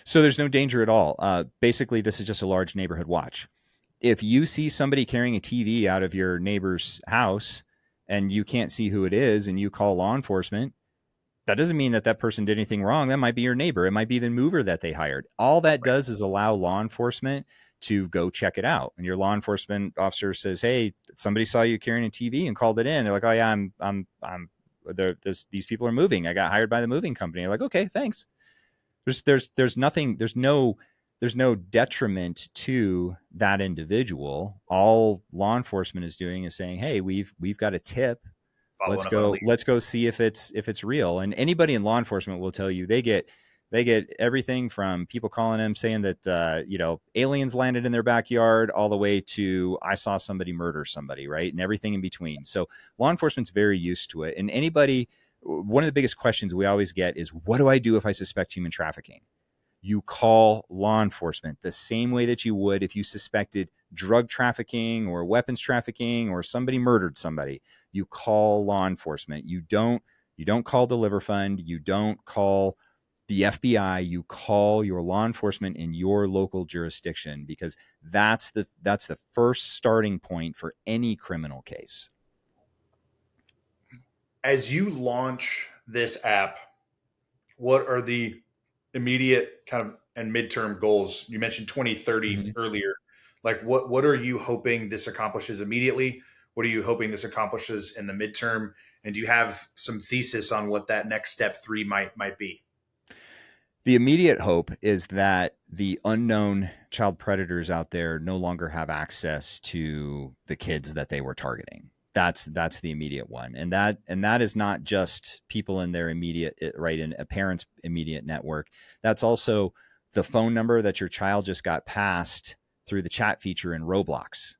Speaker 3: So there's no danger at all. Basically, this is just a large neighborhood watch. If you see somebody carrying a TV out of your neighbor's house and you can't see who it is and you call law enforcement, that doesn't mean that person did anything wrong. That might be your neighbor. It might be the mover that they hired. All that does is allow law enforcement to go check it out. And your law enforcement officer says, "Hey, somebody saw you carrying a TV and called it in." They're like, "Oh yeah, these people are moving. I got hired by the moving company." You're like, "Okay, thanks." There's nothing. There's no detriment to that individual. All law enforcement is doing is saying, "Hey, we've got a tip. Let's go see if it's real." And anybody in law enforcement will tell you they get everything from people calling them saying that aliens landed in their backyard, all the way to I saw somebody murder somebody, right? And everything in between. So law enforcement's very used to it. And one of the biggest questions we always get is, what do I do if I suspect human trafficking? You call law enforcement the same way that you would if you suspected drug trafficking or weapons trafficking or somebody murdered somebody. You call law enforcement. You don't call DeliverFund. You don't call the FBI. You call your law enforcement in your local jurisdiction, because that's the first starting point for any criminal case.
Speaker 2: As you launch this app, what are the immediate kind of and midterm goals? You mentioned 2030 earlier. Like what are you hoping this accomplishes immediately? What are you hoping this accomplishes in the midterm? And do you have some thesis on what that next step 3 might be?
Speaker 3: The immediate hope is that the unknown child predators out there no longer have access to the kids that they were targeting. That's the immediate one. And that is not just people in their immediate, right, in a parent's immediate network. That's also the phone number that your child just got passed through the chat feature in Roblox,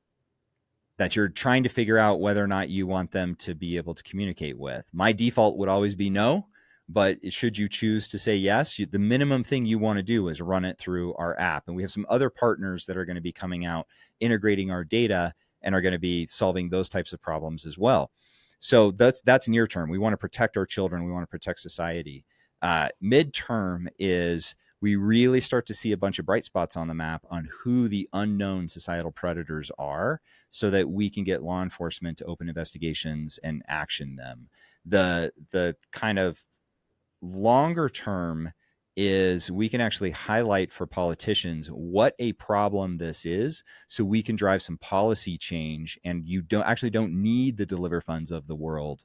Speaker 3: that you're trying to figure out whether or not you want them to be able to communicate with. My default would always be no, but should you choose to say yes, the minimum thing you want to do is run it through our app. And we have some other partners that are going to be coming out, integrating our data, and are going to be solving those types of problems as well. So that's near term. We want to protect our children. We want to protect society. Midterm is we really start to see a bunch of bright spots on the map on who the unknown societal predators are, so that we can get law enforcement to open investigations and action them. The kind of longer term is we can actually highlight for politicians what a problem this is, so we can drive some policy change, and you don't need the DeliverFunds of the world.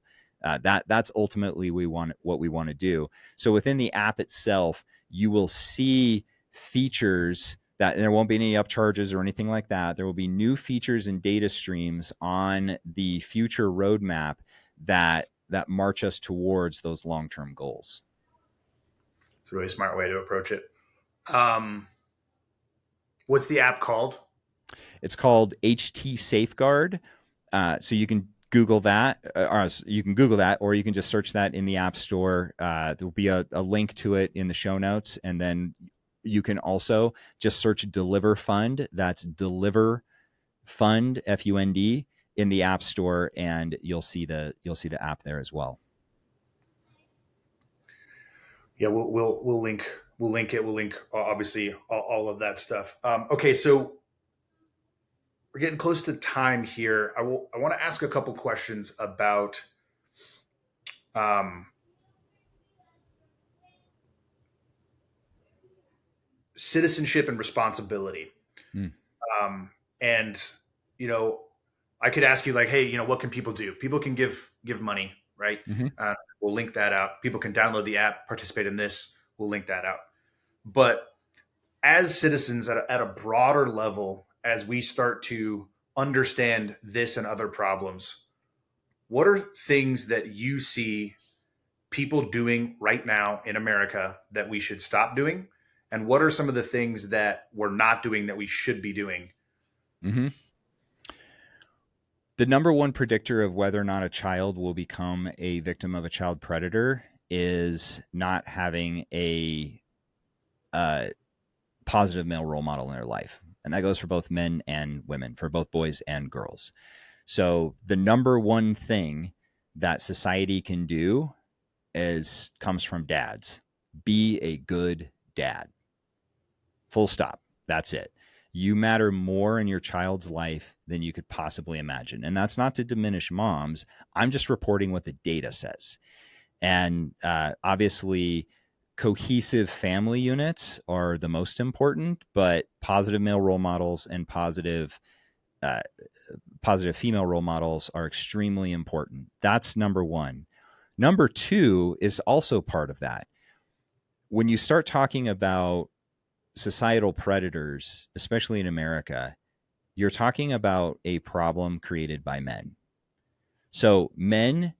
Speaker 3: That's ultimately what we want to do. So within the app itself, you will see features that there won't be any upcharges or anything like that. There will be new features and data streams on the future roadmap that march us towards those long-term goals.
Speaker 2: It's a really smart way to approach it. What's the app called?
Speaker 3: It's called HT Safeguard. So you can Google that, or you can just search that in the App Store. There will be a link to it in the show notes. And then you can also just search DeliverFund. That's DeliverFund. Fund, Fund, in the App Store, and you'll see the app there as well.
Speaker 2: Yeah, we'll link it. We'll link obviously all of that stuff. Okay, so we're getting close to time here. I want to ask a couple questions about um, citizenship and responsibility.
Speaker 3: Mm.
Speaker 2: And I could ask you like, hey, what can people do? People can give money, right?
Speaker 3: Mm-hmm.
Speaker 2: We'll link that out. People can download the app, participate in this. We'll link that out. But as citizens at a broader level, as we start to understand this and other problems, what are things that you see people doing right now in America that we should stop doing? And what are some of the things that we're not doing that we should be doing?
Speaker 3: Mm-hmm. The number one predictor of whether or not a child will become a victim of a child predator is not having a positive male role model in their life. And that goes for both men and women, for both boys and girls. So the number one thing that society can do comes from dads. Be a good dad. Full stop. That's it. You matter more in your child's life than you could possibly imagine. And that's not to diminish moms. I'm just reporting what the data says. And obviously, cohesive family units are the most important, but positive male role models and positive female role models are extremely important. That's number one. Number two is also part of that. When you start talking about societal predators, especially in America, you're talking about a problem created by men. So men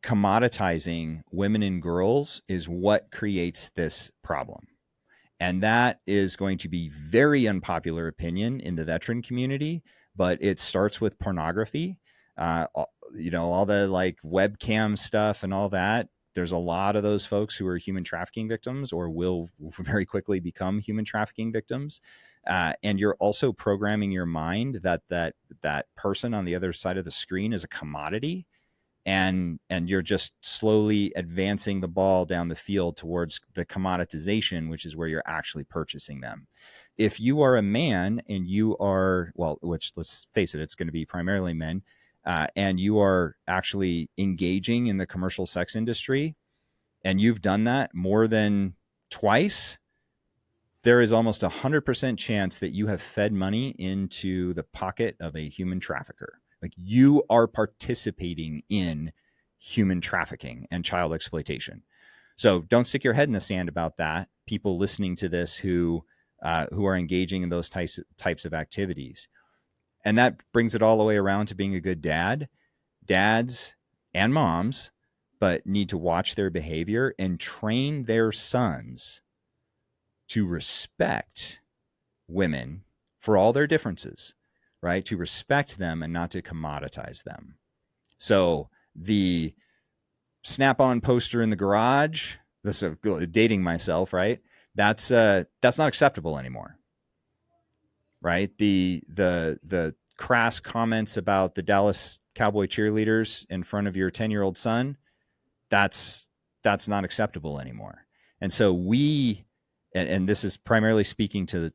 Speaker 3: commoditizing women and girls is what creates this problem. And that is going to be very unpopular opinion in the veteran community, but it starts with pornography. All the like webcam stuff and all that. There's a lot of those folks who are human trafficking victims or will very quickly become human trafficking victims. And you're also programming your mind that person on the other side of the screen is a commodity. And you're just slowly advancing the ball down the field towards the commoditization, which is where you're actually purchasing them. If you are a man and you are, which let's face it, it's going to be primarily men, and you are actually engaging in the commercial sex industry, and you've done that more than twice, there is almost 100% chance that you have fed money into the pocket of a human trafficker. Like you are participating in human trafficking and child exploitation. So don't stick your head in the sand about that. People listening to this who are engaging in those types of activities. And that brings it all the way around to being a good dad. Dads and moms, but need to watch their behavior and train their sons to respect women for all their differences, right? To respect them and not to commoditize them. So the Snap-on poster in the garage, this is dating myself, right? That's not acceptable anymore, right? The crass comments about the Dallas Cowboy cheerleaders in front of your 10-year-old son, that's not acceptable anymore. And so and this is primarily speaking to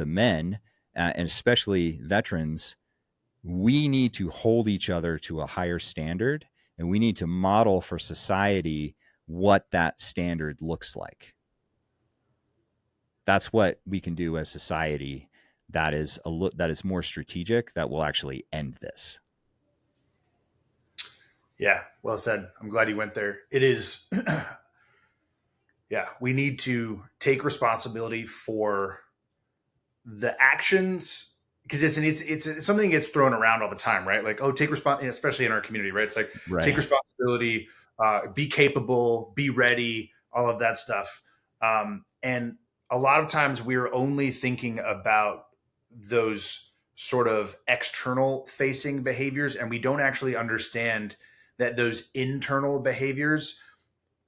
Speaker 3: men, and especially veterans, we need to hold each other to a higher standard, and we need to model for society what that standard looks like. That's what we can do as society that is more strategic, that will actually end this.
Speaker 2: Yeah, well said. I'm glad you went there. It is, yeah, we need to take responsibility for the actions, because it's something that gets thrown around all the time, right? Like, oh, take responsibility, especially in our community, right? It's like,
Speaker 3: right.
Speaker 2: Take responsibility, be capable, be ready, all of that stuff. And a lot of times we're only thinking about those sort of external facing behaviors, and we don't actually understand that those internal behaviors,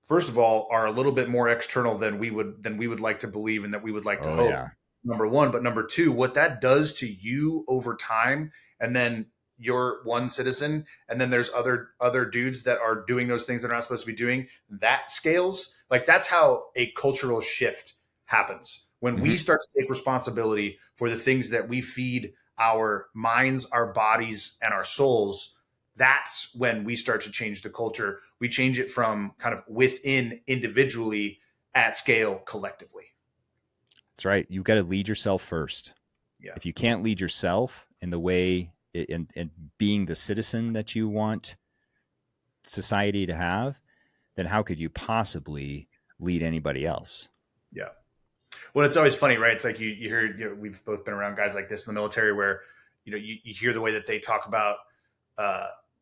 Speaker 2: first of all, are a little bit more external than we would like to believe and that we would like to hope. number one, but number two, what that does to you over time. And then you're one citizen, and then there's other dudes that are doing those things they're not supposed to be doing. That scales. Like, that's how a cultural shift happens. When we start to take responsibility for the things that we feed our minds, our bodies, and our souls, that's when we start to change the culture. We change it from kind of within individually at scale collectively.
Speaker 3: That's right. You've got to lead yourself first.
Speaker 2: Yeah.
Speaker 3: If you can't lead yourself in the way, in being the citizen that you want society to have, then how could you possibly lead anybody else?
Speaker 2: Yeah. Well, it's always funny, right? It's like you hear, we've both been around guys like this in the military where, you hear the way that they talk about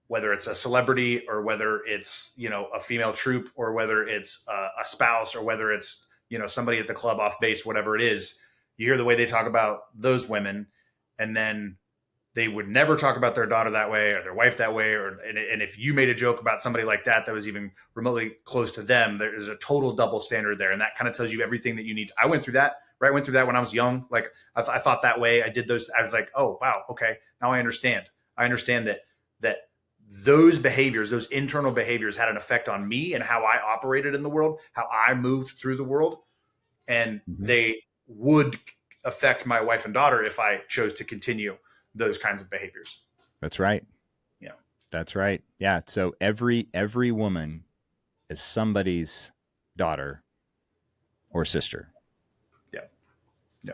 Speaker 2: whether it's a celebrity or whether it's, a female troop or whether it's a spouse or whether it's, somebody at the club off base, whatever it is. You hear the way they talk about those women, and then they would never talk about their daughter that way or their wife that way. And if you made a joke about somebody like that was even remotely close to them, there's a total double standard there. And that kind of tells you everything that you need. I went through that, right? I went through that when I was young. Like I thought that way. I did those. I was like, oh, wow. Okay. Now I understand. I understand that those behaviors, those internal behaviors had an effect on me and how I operated in the world, how I moved through the world. And they would affect my wife and daughter if I chose to continue those kinds of behaviors.
Speaker 3: That's right.
Speaker 2: Yeah.
Speaker 3: That's right. Yeah. So every woman is somebody's daughter or sister.
Speaker 2: Yeah. Yeah.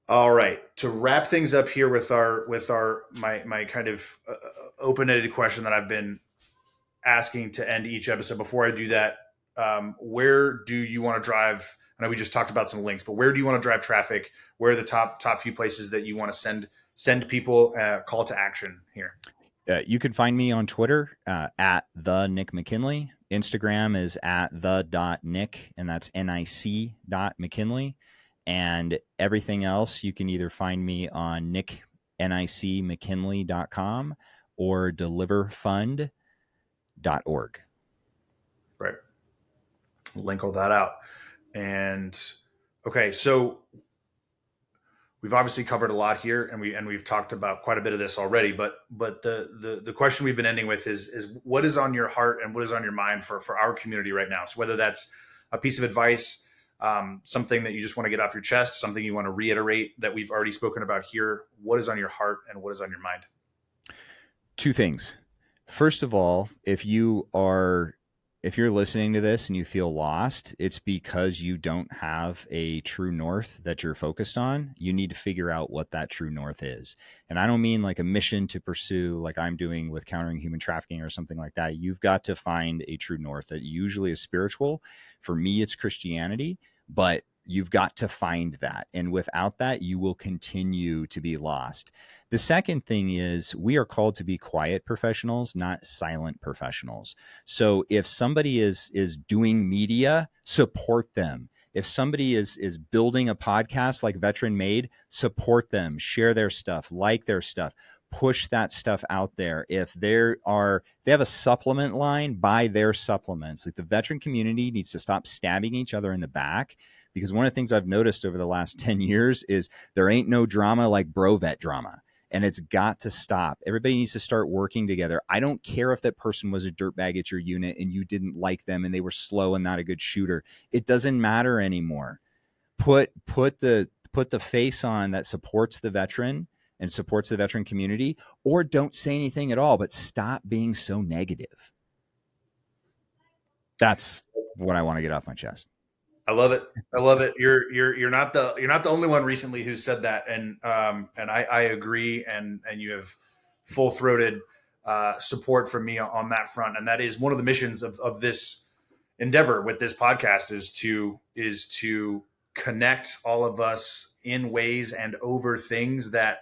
Speaker 2: All right. To wrap things up here with my kind of open-ended question that I've been asking to end each episode. Before I do that, where do you want to drive? I know we just talked about some links, but where do you want to drive traffic? Where are the top few places that you want to send people call to action here?
Speaker 3: You can find me on Twitter at the Nick McKinley. Instagram is at the.nick, and that's NIC.McKinley. And everything else, you can either find me on nicmckinley.com or DeliverFund.org.
Speaker 2: Right. Link all that out. And okay, so we've obviously covered a lot here, and we've talked about quite a bit of this already. But the question we've been ending with is what is on your heart and what is on your mind for our community right now? So whether that's a piece of advice, something that you just want to get off your chest, something you want to reiterate that we've already spoken about here, what is on your heart and what is on your mind?
Speaker 3: Two things. First of all, if you're listening to this and you feel lost, it's because you don't have a true north that you're focused on. You need to figure out what that true north is. And I don't mean like a mission to pursue like I'm doing with countering human trafficking or something like that. You've got to find a true north that usually is spiritual. For me, it's Christianity, but you've got to find that. And without that, you will continue to be lost. The second thing is we are called to be quiet professionals, not silent professionals. So if somebody is doing media, support them. If somebody is building a podcast like Veteran Made, support them, share their stuff, like their stuff, push that stuff out there. If they have a supplement line, buy their supplements. Like the veteran community needs to stop stabbing each other in the back. Because one of the things I've noticed over the last 10 years is there ain't no drama like bro-vet drama. And it's got to stop. Everybody needs to start working together. I don't care if that person was a dirtbag at your unit and you didn't like them and they were slow and not a good shooter. It doesn't matter anymore. Put the face on that supports the veteran and supports the veteran community, or don't say anything at all, but stop being so negative. That's what I want to get off my chest.
Speaker 2: I love it. I love it. You're not the only one recently who said that, and I agree. And you have full-throated support from me on that front. And that is one of the missions of this endeavor with this podcast is to connect all of us in ways and over things that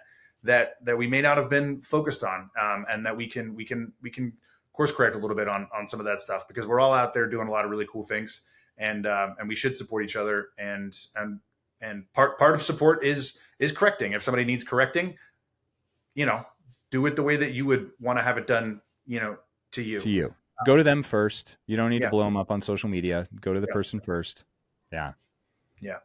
Speaker 2: we may not have been focused on, and that we can course correct a little bit on some of that stuff, because we're all out there doing a lot of really cool things. And we should support each other. And part of support is correcting. If somebody needs correcting, do it the way that you would want to have it done, to you.
Speaker 3: Go to them first. You don't need to blow them up on social media. Go to the person first. Yeah.
Speaker 2: Yeah.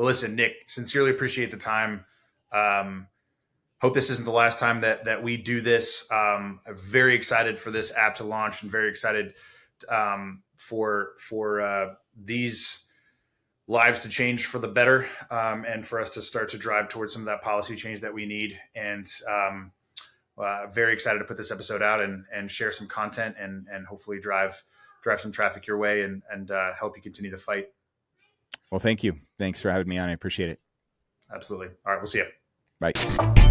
Speaker 2: Well, listen, Nick, sincerely appreciate the time. Hope this isn't the last time that we do this. I'm very excited for this app to launch, and very excited for these lives to change for the better, and for us to start to drive towards some of that policy change that we need. And very excited to put this episode out and share some content and hopefully drive some traffic your way and help you continue the fight.
Speaker 3: Well, thank you. Thanks for having me on. I appreciate it.
Speaker 2: Absolutely. All right. We'll see you.
Speaker 3: Bye.